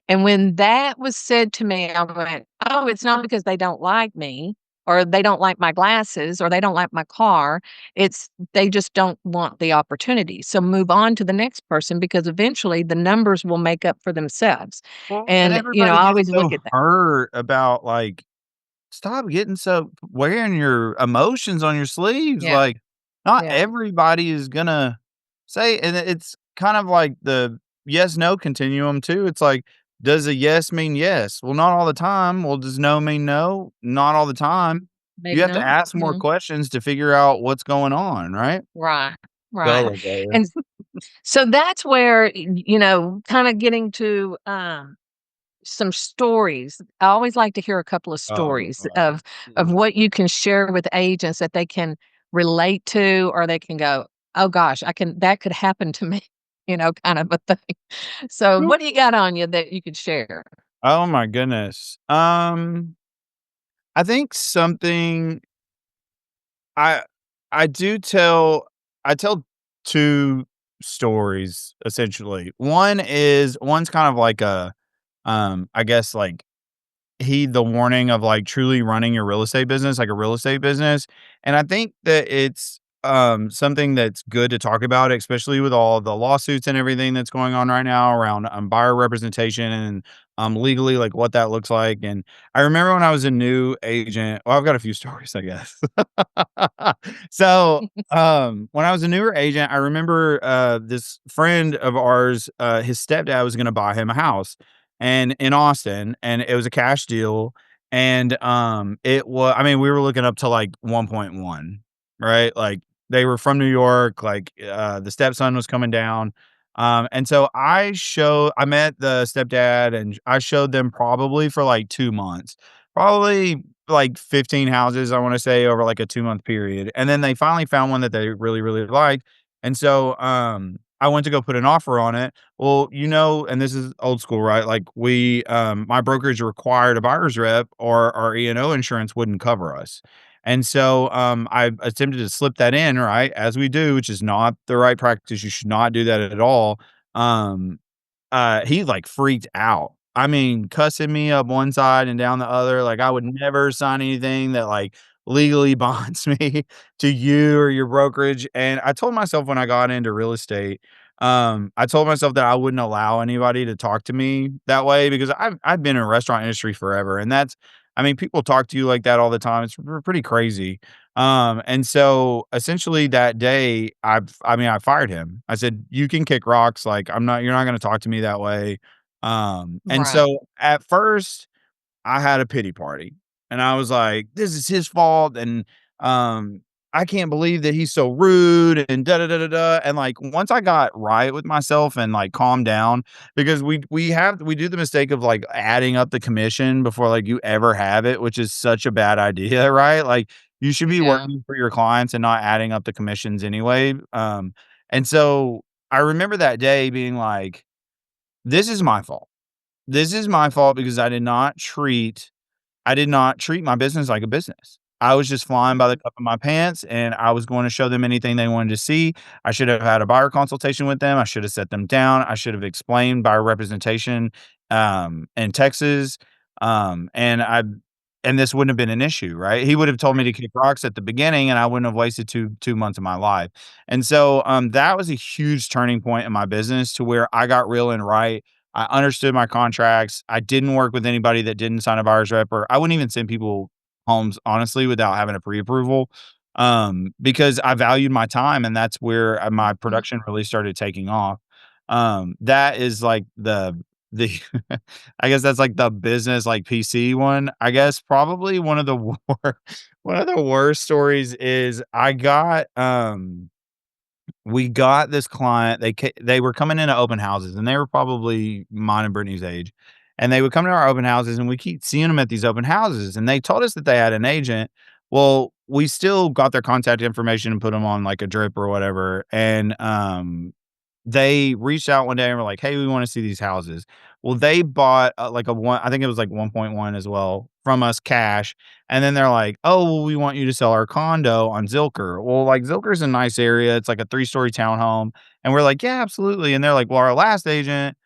And when that was said to me, I went, "Oh, it's not because they don't like me or they don't like my glasses or they don't like my car. It's they just don't want the opportunity. So move on to the next person because eventually the numbers will make up for themselves." Well, and And, everybody I gets always so look at that. hurt about, like, stop getting so wearing your emotions on your sleeves, Yeah, like, not yeah, everybody is gonna say and it's kind of like the yes/no continuum too, it's like, does a yes mean yes? Well, not all the time. Well, does no mean no? Not all the time. You maybe have to not. ask more Mhm. questions to figure out what's going on, right? Right, right. Gullah there. And so that's where, kinda getting to, some stories. I always like to hear a couple of Oh, stories God. of what you can share with agents that they can relate to or they can go, "Oh gosh, that could happen to me," kind of a thing. So, what do you got on you that you could share? Oh my goodness. I think something I I do tell I tell 2 stories, essentially. One's kind of like a, I guess, like, heed the warning of, like, truly running your real estate business, like a real estate business, and I think that it's, something that's good to talk about, especially with all the lawsuits and everything that's going on right now around, buyer representation and, legally, like, what that looks like, and I remember when I was a new agent, well, I've got a few stories, I guess. So, when I was a newer agent, I remember, this friend of ours, his stepdad was gonna buy him a house, and in Austin, and it was a cash deal, and, I mean, we were looking up to, like, 1.1, right? Like, they were from New York, like, the stepson was coming down, and so I met the stepdad, and I showed them probably for, like, 2 months, probably, like, 15 houses, I wanna say, over, like, a 2-month period, and then they finally found one that they really, really liked, and so, I went to go put an offer on it. Well, and this is old school, right? Like my brokerage required a buyer's rep or our E&O insurance wouldn't cover us. And so, I attempted to slip that in, right? As we do, which is not the right practice. You should not do that at all. Um, he, like, freaked out. I mean, cussing me up one side and down the other, like, I would never sign anything that, like, legally bonds me to you or your brokerage, and I told myself when I got into real estate, I told myself that I wouldn't allow anybody to talk to me that way because I've been in the restaurant industry forever, and I mean, people talk to you like that all the time, it's pretty crazy. And so essentially that day, I mean, I fired him. I said, "You can kick rocks, like, you're not gonna talk to me that way." And Right. so at first I had a pity party, and I was like, "This is his fault, and, um, I can't believe that he's so rude and da da da da da." And, like, once I got right with myself and, like, calmed down because we do the mistake of, like, adding up the commission before, like, you ever have it, which is such a bad idea, right? Like, you should be Yeah. working for your clients and not adding up the commissions anyway, and so I remember that day being like, "This is my fault. This is my fault because I did not treat my business like a business. I was just flying by the Mhm. cup of my pants, and I was going to show them anything they wanted to see. I should have had a buyer consultation with them. I should have set them down. I should have explained buyer representation, in Texas, and this wouldn't have been an issue, right? He would have told me to kick rocks at the beginning, and I wouldn't have wasted 2 months of my life. And so, that was a huge turning point in my business to where I got real and right. I understood my contracts. I didn't work with anybody that didn't sign a buyer's rep, or I wouldn't even send people homes, honestly, without having a pre-approval, because I valued my time, and that's where, my Mhm. production really started taking off. That is like the I guess that's like the business, like, PC one. I guess probably one of the one of the worst stories is we got this client, they were coming into open houses, and they were probably mine and Brittany's age, and they would come to our open houses, and we keep seeing them at these open houses, and they told us that they had an agent. Well, we still got their contact information and put them on, like, a drip or whatever, and, they reached out one day and were like, "Hey, we wanna see these houses." Well, they bought, like, I think it was, like, 1.1 as well from us cash, and then they're like, "Oh, well, we want you to sell our condo on Zilker." Well, like, Zilker's a nice area, it's like a three-story townhome, and we're like, "Yeah, absolutely," and they're like, "Well, our last agent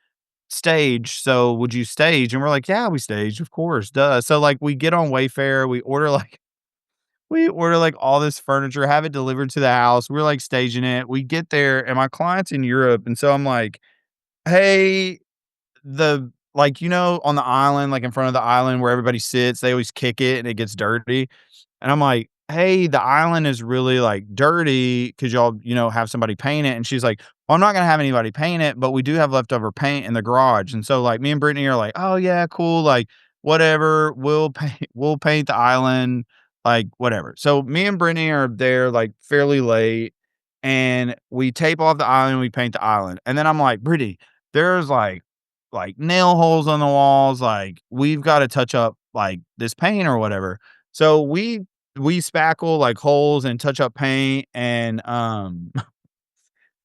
staged, so would you stage?" And we're like, "Yeah, we staged, of course, duh." So, like, we get on Wayfair, we order, like, all this furniture, have it delivered to the house, we're, like, staging it, we get there, and my client's in Europe, and so I'm like, "Hey," on the island, like, in front of the island where everybody sits, they always kick it and it gets dirty. And I'm like, "Hey, the island is really, like, dirty. Could y'all, have somebody paint it?" And she's like, "Well, I'm not gonna have anybody paint it, but we do have leftover paint in the garage." And so, like, me and Brittany are like, "Oh, yeah, cool, like, whatever, we'll paint the island, like, whatever." So, me and Brittany are there, like, fairly late, and we tape off the island, we paint the island. And then I'm like, "Brittany, there's, like, nail holes on the walls, like, we've gotta touch up, like, this paint or whatever." So we spackle, like, holes and touch up paint, and,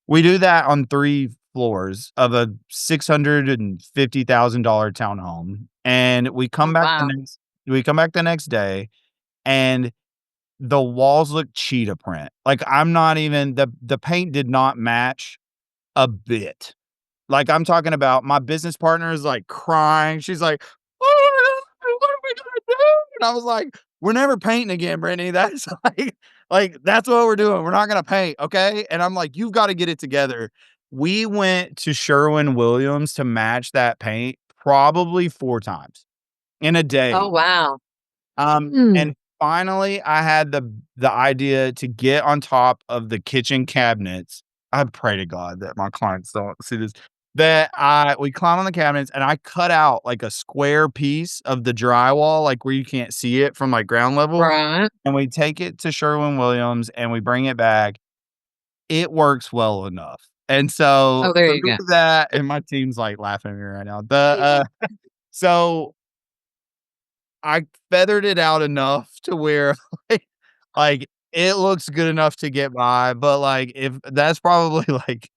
we do that on 3 floors of a $650,000 townhome, and Oh, wow. we come back the next day, and the walls look cheetah print. Like, I'm not even the paint did not match a bit. Like, I'm talking about my business partner is, like, crying. She's like, "Oh my god, what are we gonna do?" And I was like, "We're never painting again, Brittany. That's that's what we're doing. We're not gonna paint, okay?" And I'm like, "You've gotta get it together." We went to Sherwin-Williams to match that paint probably 4 times in a Oh, day. wow. Mm. And finally, I had the idea to get on top of the kitchen cabinets. I pray to God that my clients don't see this. That I we climb on the cabinets and I cut out like a square piece of the drywall, like where you can't see it from like ground level, Right. and we take it to Sherwin-Williams and we bring it back. It works well enough. And so Oh, there through you go. that, and my team's like laughing at me right now. So I feathered it out enough to where, like it looks good enough to get by, but, like, if that's probably, like,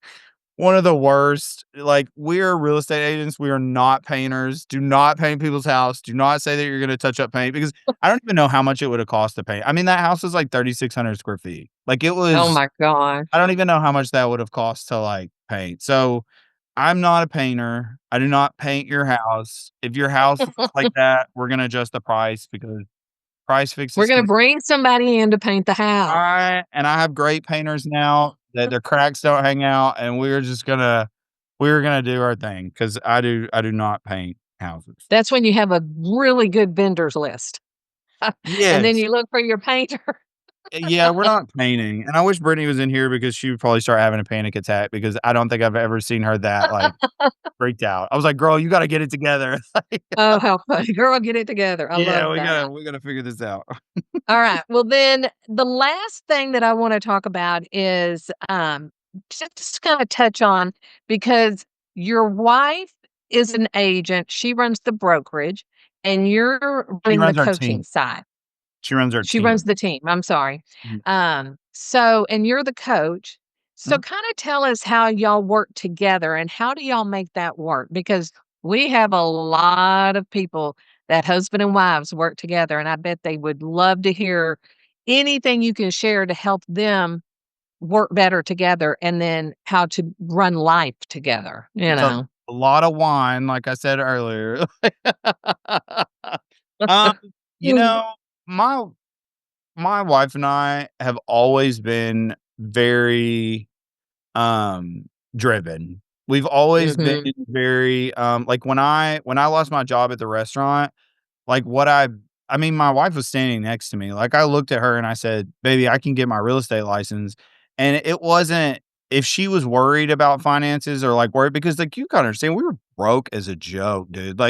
one of the worst. Like, we're real estate agents, we are not painters. Do not paint people's house. Do not say that you're gonna touch up paint because I don't even know how much it would have cost to paint. I mean, that house was, like, 3,600 square feet. Like, it Oh was my gosh. I don't even know how much that would have cost to, like, paint. So, I'm not a painter. I do not paint your house. If your house looks like that, we're gonna adjust the price because price We're fixes gonna can bring somebody in to paint the house. I have great painters now that their cracks don't hang out, and we're gonna do our thing because I do not paint houses. That's when you have a really good vendors list, and then Yes. you look for your painter. Yeah, we're not painting, and I wish Brittany was in here because she would probably start having a panic attack because I don't think I've ever seen her that, like, freaked out. I was like, "Girl, you gotta get it together." Like, Oh, how funny. Girl, get it together. I yeah, love that. we gotta figure this out. Alright, well, then the last thing that I wanna talk about is, just kinda touch on because your wife is an agent, she runs the brokerage, and you're She running the runs our coaching team. side. She runs our She runs team. the team, I'm sorry. Mhm, So and you're the coach. So mhm. kinda tell us how y'all work together and how do y'all make that work? Because we have a lot of people that husband and wives work together, and I bet they would love to hear anything you can share to help them work better together and then how to run life together, you It's know? a lot of wine, like I said earlier. Um, you Mm. know, my my wife and I have always been very, driven. We've always been Mhm. very, like, when I lost my job at the restaurant, like, I mean, my wife was standing next to me, like, I looked at her and I said, "Baby, I can get my real estate license," and it wasn't if she was worried about finances or, like, worried because, like, you gotta understand, we were broke as a joke, dude,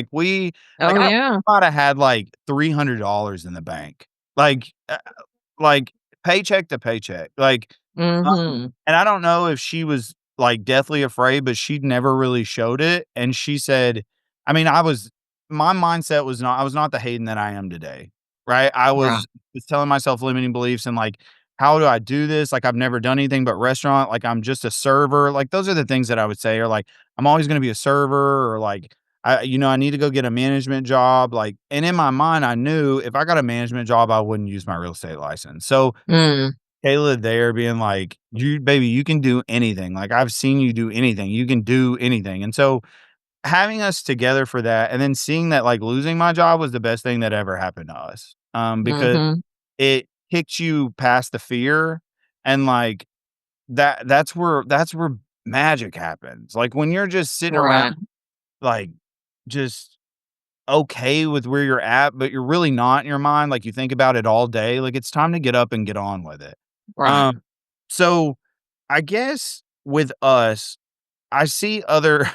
Oh, I yeah. might have had, like, $300 in the bank, like, like, paycheck to paycheck, Mhm. and I don't know if she was, like, deathly afraid, but she never really showed it, and she said I mean, my mindset was not I was not the Hayden that I am today, right? I Right. was telling myself limiting beliefs and, like, "How do I do this? Like, I've never done anything but restaurant, like, I'm just a server." Like, those are the things that I would say, or, like, "I'm always gonna be a server," or, like, I need to go get a management job," like and in my mind, I knew if I got a management job, I wouldn't use my real estate license. So Mm. Kayla there being like, "You baby, you can do anything. Like, I've seen you do anything. You can do anything." And so, having us together for that, and then seeing that, like, losing my job was the best thing that ever happened to us, because Mhm. it kicks you past the fear, and, like, that's where magic happens. Like, when you're just sitting around, Right. like, just okay with where you're at, but you're really not in your mind, like, you think about it all day, like, it's time to get up and get on with it. Right. Um, so I guess with us, I see other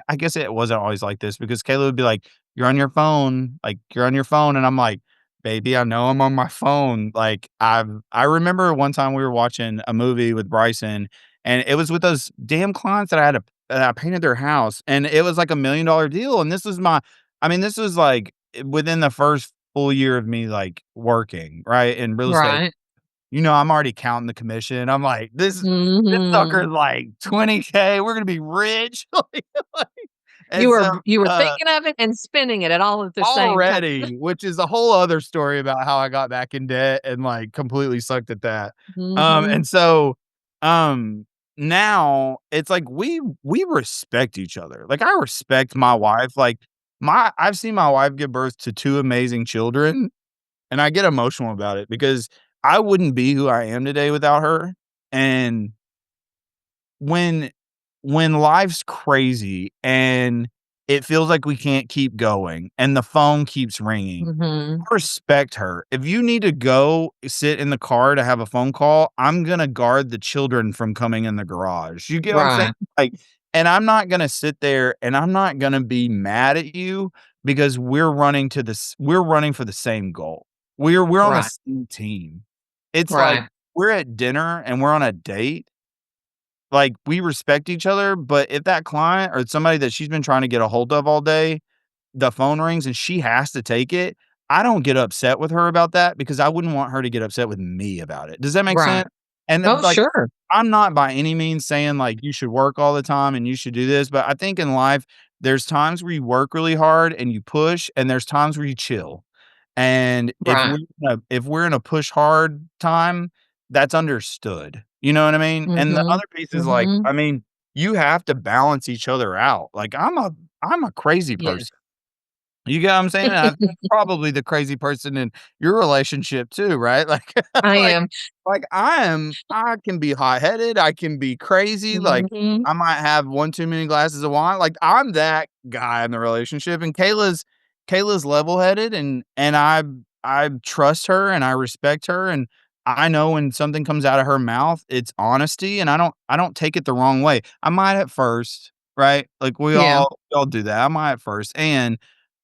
I guess it wasn't always like this because Kayla would be like, "You're on your phone, like, you're on your phone," and I'm like, "Baby, I know I'm on my phone." Like, I remember one time we were watching a movie with Bryson, and it was with those damn clients that I painted their house, and it was like $1,000,000 deal, and I mean, this was, like, within the first full year of me, like, working, right, in real estate. Right. I'm already counting the commission. I'm like, "This sucker is Mhm. like 20K. We're gonna be rich." Like, And so, you were uh thinking of it and spending it at all at the same time. already, which is a whole other story about how I got back in debt and, like, completely sucked at that. Mhm. And so, um, now it's like we respect each other. Like, I respect my wife, like, my I've seen my wife give birth to 2 amazing children, and I get emotional about it because I wouldn't be who I am today without her, and when life's crazy and it feels like we can't keep going and the phone keeps ringing, Mhm. I respect her. If you need to go sit in the car to have a phone call, I'm gonna guard the children from coming in the garage. You get what I'm saying? Right, Like, and I'm not gonna sit there and I'm not gonna be mad at you because we're running for the same goal. We're on the right, same team. It's like right, we're at dinner and we're on a date, like, we respect each other, but if that client or somebody that she's been trying to get a hold of all day, the phone rings and she has to take it, I don't get upset with her about that because I wouldn't want her to get upset with me about it. Does that make right. sense? And then, Oh, like, sure. I'm not by any means saying, like, you should work all the time and you should do this, but I think in life, there's times where you work really hard and you push, and there's times where you chill. And Right. if we're in a push hard time, that's understood. You know what I mean? And the Mhm. other piece is like, Mhm. I mean, you have to balance each other out. Like, I'm a crazy Yes. person. You get what I'm saying? And I think you're probably the crazy person in your relationship too, right? Like I like am. I can be hot-headed, I can be crazy, like, Mhm. I might have one too many glasses of wine, like, I'm that guy in the relationship, and Kayla's level-headed, and I trust her, and I respect her, and I know when something comes out of her mouth, it's honesty, and I don't take it the wrong way. I might at first, right? Like, Yeah. we all do that. I might at first, and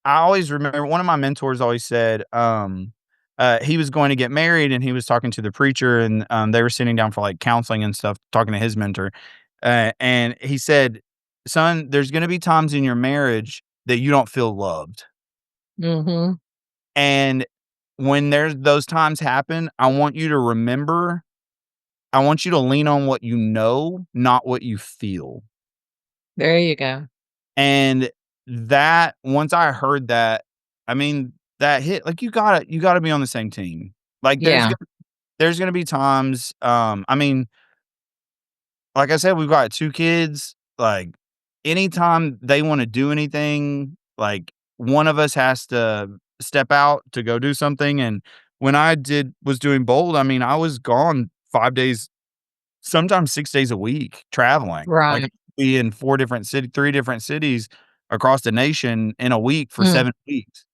I always remember one of my mentors always said, he was going to get married and he was talking to the preacher and, they were sitting down for, like, counseling and stuff, talking to his mentor, and he said, "Son, there's gonna be times in your marriage that you don't feel loved, Mhm. and when there's those times happen, I want you to lean on what you know, not what you feel." There you go. And that once I heard that, I mean, that hit like, you gotta be on the same team. Like, Yeah. there's gonna be times, I mean, like I said, we've got 2 kids, like, anytime they wanna do anything, like, one of us has to step out to go do something, and when I was doing Bold, I mean, I was gone 5 days, sometimes 6 days a week traveling. Like, Right. I could be in 3 different cities across the nation in a week for Mm. 7 weeks.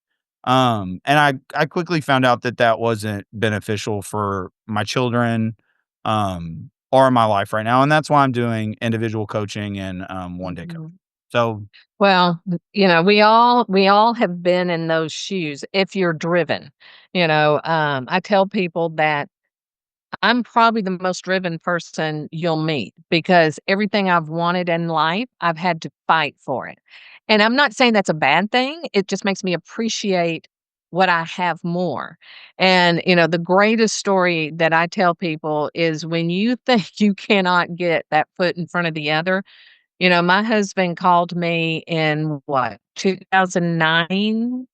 And I quickly found out that that wasn't beneficial for my children, or my life right now, and that's why I'm doing individual coaching and, one-day coaching. Mhm. So Well, we all have been in those shoes if you're driven. I tell people that I'm probably the most driven person you'll meet because everything I've wanted in life, I've had to fight for it. And I'm not saying that's a bad thing. It just makes me appreciate what I have more. And, the greatest story that I tell people is when you think you cannot get that foot in front of the other. My husband called me in what, 2009,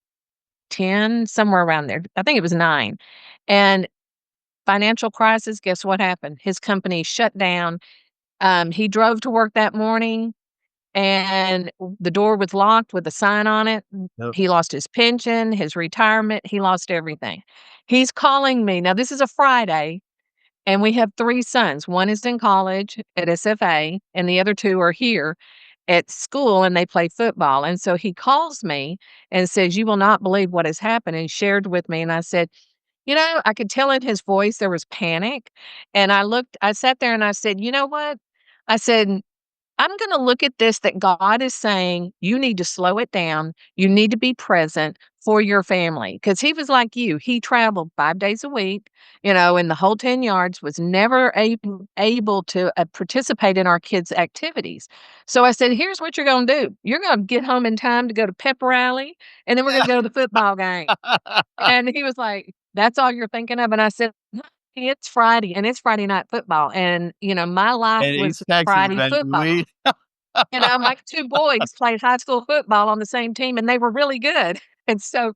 10, somewhere around there. I think it was 9. And financial crisis, guess what happened? His company shut down. He drove to work that morning and the door was locked with a sign on it. yep, He lost his pension, his retirement, he lost everything. He's calling me. Now, this is a Friday, and we have 3 sons. One is in college at SFA, and the other 2 are here at school, and they play football. And so he calls me and says, "You will not believe what has happened," and shared with me. And I said, I could tell in his voice there was panic. And I sat there and I said, "You know what?" I said, I'm going to look at this that God is saying, you need to slow it down. You need to be present for your family. Because he was like you. He traveled 5 days a week, in the whole 10 yards, was never able to participate in our kids' activities. So I said, here's what you're going to do. You're going to get home in time to go to pep rally, and then we're going yeah. to go to the football game. And he was like, "That's all you're thinking of?" And I said, "No, it's Friday, and it's Friday night football." And, my life And was East Texas, Friday baby, football. My 2 boys played high school football on the same team, and they were really good. And so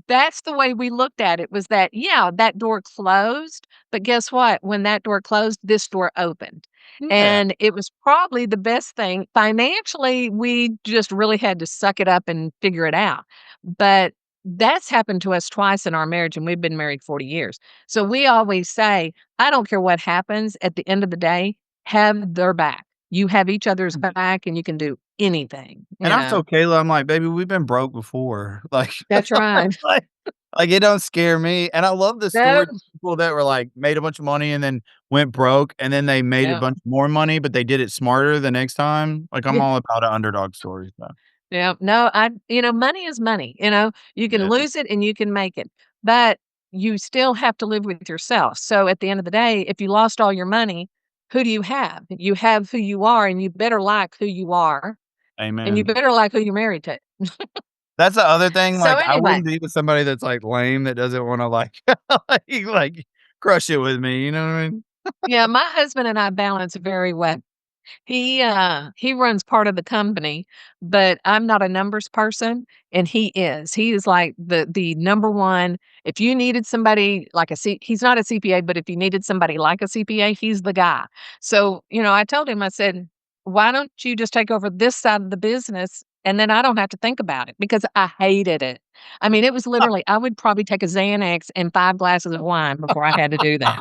that's the way we looked at it was that, yeah, that door closed, but guess what? When that door closed, this door opened. Yeah, And it was probably the best thing. Financially, we just really had to suck it up and figure it out. But that's happened to us twice in our marriage, and we've been married 40 years. So we always say, I don't care what happens at the end of the day, have their back. You have each other's back and you can do anything, and you I know? told Kayla, I'm like, "Baby, we've been broke before." Like That's right. like it don't scare me, and I love the No. stories of people that were, like, made a bunch of money and then went broke, and then they made a Yeah. bunch more money, but they did it smarter the next time. Like, I'm Yeah. all about a underdog story, so Yeah, no, money is money, you can yeah, lose it and you can make it, but you still have to live with yourself. So at the end of the day, if you lost all your money, who do you have? You have who you are, and you better like who you are, and you amen. better like who you're married to. That's the other thing, So like, I anyway, wouldn't be with somebody that's, like, lame, that doesn't wanna, like like, crush it with me, you know what I mean? yeah, my husband and I balance very well. He runs part of the company, but I'm not a numbers person, and he is. He is like the number one if you needed somebody like a C he's not a CPA, but if you needed somebody like a CPA, he's the guy. So, I told him, I said, "Why don't you just take over this side of the business, and then I don't have to think about it," because I hated it. I mean, it was literally I would probably take a Xanax and 5 glasses of wine before I had to do that.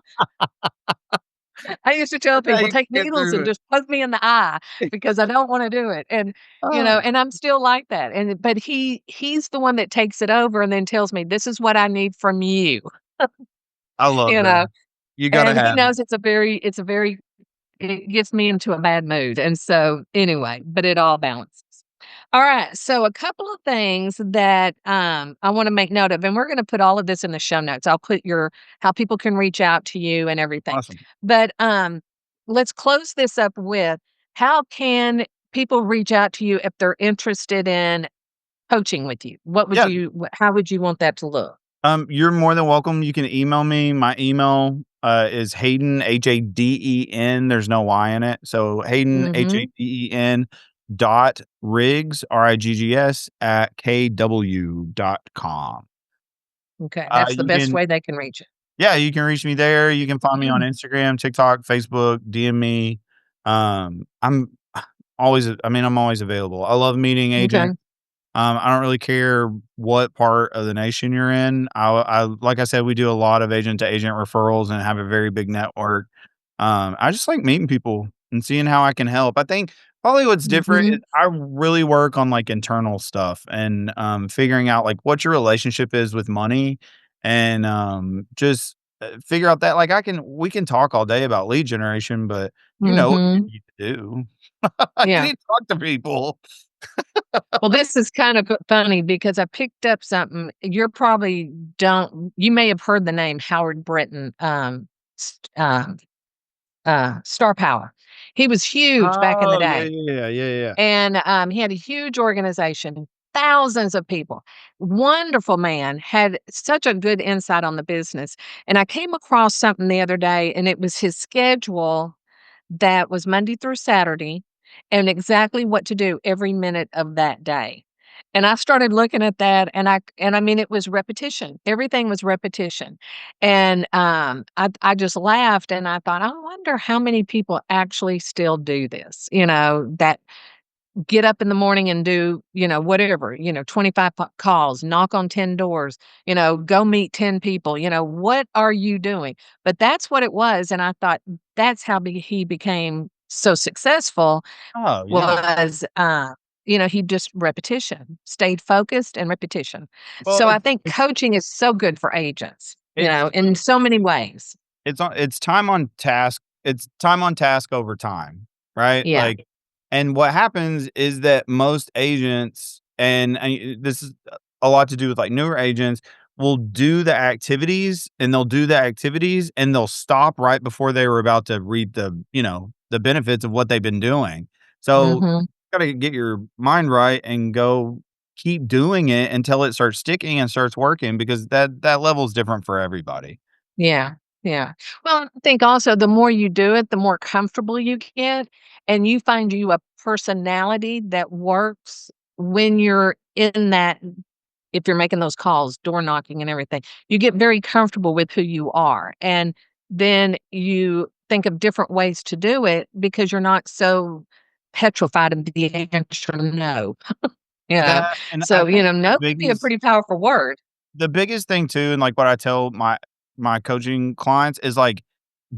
I used to tell That's how people, you "Take get needles and through just poke me in the eye it. because I don't wanna do it," Oh, and I'm still like that, but he's the one that takes it over and then tells me, "This is what I need from you," I love you that. know, You gotta and he have it. knows it's a very it gets me into a bad mood, and so, anyway, but it all balances. Alright, so a couple of things that, I wanna make note of, and we're gonna put all of this in the show notes. I'll put your how people can reach out to you and everything. Awesome. But, let's close this up with, how can people reach out to you if they're interested in coaching with you? Yeah, How would you want that to look? you're more than welcome. You can email me. My email, is Hayden, Haden, there's no Y in it. So Hayden, Mhm. Haden dot Riggs, Riggs, at KW.com. Okay, that's the You best can way they can reach you. Yeah, you can reach me there. You can find me on Instagram, TikTok, Facebook, DM me. I'm I'm always available. I love meeting Okay. agents. I don't really care what part of the nation you're in. Like I said, we do a lot of agent to agent referrals and have a very big network. I just like meeting people and seeing how I can help. I think probably what's different is Mhm. I really work on like internal stuff and figuring out like what your relationship is with money and just figure out that like we can talk all day about lead generation, but you know what you Mhm. need to do. You Yeah. need to talk to people. Well, this is kind of funny because I picked up something you're probably don't you may have heard the name Howard Brinton, st Star Power. He was huge back in the Oh, yeah, day, yeah, yeah, yeah, yeah. and, he had a huge organization, thousands of people. Wonderful man, had such a good insight on the business, and I came across something the other day, and it was his schedule that was Monday through Saturday and exactly what to do every minute of that day. And I started looking at that and I mean it was repetition. Everything was repetition. And I just laughed and I thought, I wonder how many people actually still do this, that get up in the morning and do, whatever, 25 calls, knock on 10 doors, go meet 10 people, what are you doing? But that's what it was. And I thought that's how he became so successful Oh, yeah. was, he just repetition, stayed focused and repetition. Well, So I think coaching is so good for agents, it's in so many ways. it's time on task. It's time on task over time, right? Yeah. Like, and what happens is that most agents, and this is a lot to do with like newer agents, will do the activities and they'll do the activities and they'll stop right before they were about to reap the benefits of what they've been doing. So, Mhm. got to get your mind right and go keep doing it until it starts sticking and starts working because that level is different for everybody. Yeah. Yeah. Well, I think also the more you do it, the more comfortable you get, and you find you a personality that works when you're in that if you're making those calls, door knocking and everything. You get very comfortable with who you are, and then you think of different ways to do it because you're not so petrified of the answer no, you know? That and I So, think no can be a pretty powerful word. the biggest thing too, and like what I tell my coaching clients is like,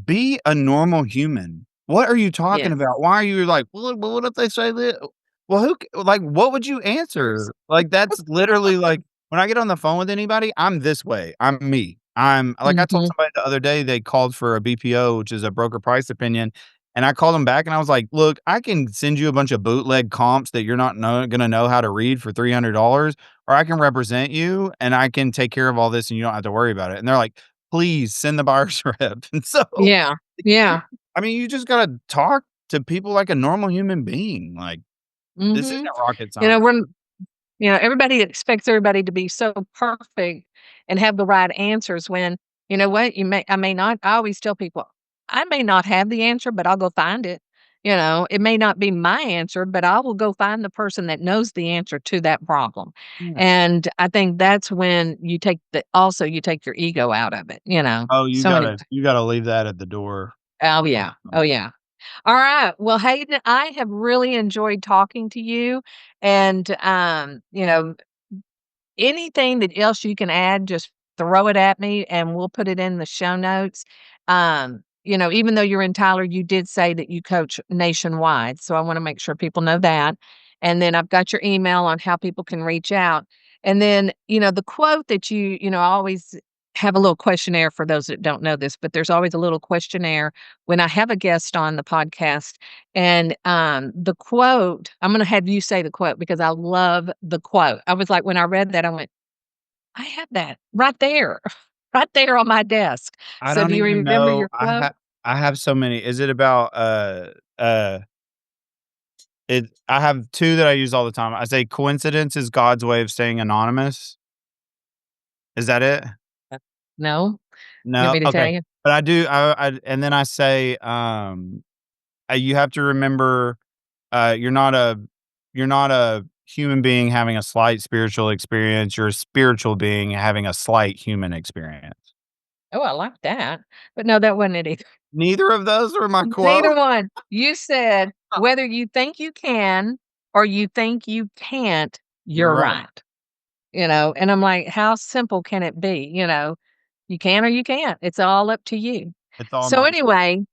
be a normal human. What are you talking Yes. about? Why are you like, well, what if they say that? Well, like, what would you answer? Like, that's literally like when I get on the phone with anybody, I'm this way. I'm me. I'm like I told Mhm. somebody the other day, they called for a BPO, which is a broker price opinion. And I called them back and I was like, look, I can send you a bunch of bootleg comps that you're not gonna know how to read for $300, or I can represent you and I can take care of all this and you don't have to worry about it. And they're like, please send the buyer's rep. And so Yeah. you Yeah. I mean, you just gotta talk to people like a normal human being, like, this isn't Mhm. rocket You know, science. we're everybody expects everybody to be so perfect and have the right answers when, you know what, I may not I always tell people, I may not have the answer, but I'll go find it. It may not be my answer, but I will go find the person that knows the answer to that problem. Yeah. And I think that's when you take your ego out of it. Oh, So anyway, you gotta leave that at the door. oh yeah. Oh yeah. All right. Well, Hayden, I have really enjoyed talking to you and anything that else you can add, just throw it at me and we'll put it in the show notes. Even though you're in Tyler, you did say that you coach nationwide. So I want to make sure people know that. And then I've got your email on how people can reach out. And then, the quote that I always have a little questionnaire for those that don't know this, but there's always a little questionnaire when I have a guest on the podcast. And the quote, I'm going to have you say the quote because I love the quote. I was like, when I read that, I went, I have that right there, right there on my desk. I So do don't you even remember know. your quote? I have so many. Is it about, I have 2 that I use all the time. I say coincidence is God's way of staying anonymous. Is that it? No? You want No? me to tell Okay. you? But I do, I and then I say, you have to remember, you're not a human being having a slight spiritual experience, you're a spiritual being having a slight human experience. Oh, I like that. But no, that wasn't it either. Neither of those are my Neither quote. one. You said whether you think you can or you think you can't, You're you're right. right. And I'm like, how simple can it be? You can or you can't. It's all up to you. It's all So not anyway,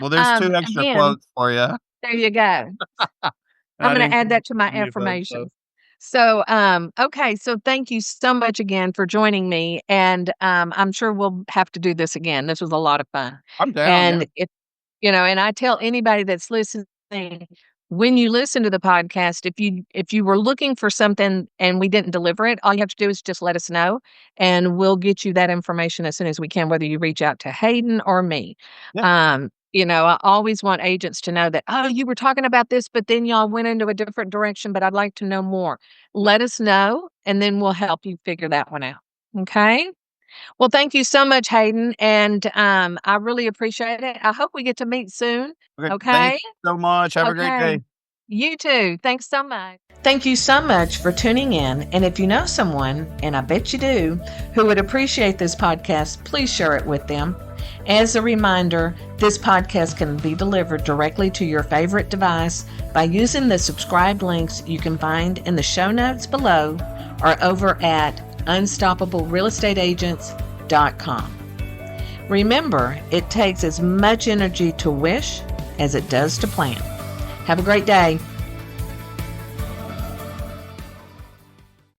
well, there's 2 extra again, quotes for you. there you go. I'm I gonna didn't add that to my give you both, so affirmations. So, okay, so thank you so much again for joining me, and, I'm sure we'll have to do this again. This was a lot of fun. I'm down, yeah. And and I tell anybody that's listening, when you listen to the podcast, if you were looking for something and we didn't deliver it, all you have to do is just let us know, and we'll get you that information as soon as we can, whether you reach out to Hayden or me. Yeah, I always want agents to know that, oh, you were talking about this, but then y'all went into a different direction, but I'd like to know more. Let us know, and then we'll help you figure that one out. Okay. Well, thank you so much, Hayden, and, I really appreciate it. I hope we get to meet soon, okay. Thank okay? you so much. Have a great Okay. day. You too. Thanks so much. Thank you so much for tuning in, and if you know someone, and I bet you do, who would appreciate this podcast, please share it with them. As a reminder, this podcast can be delivered directly to your favorite device by using the subscribe links you can find in the show notes below or over at unstoppablerealestateagents.com. Remember, it takes as much energy to wish as it does to plan. Have a great day.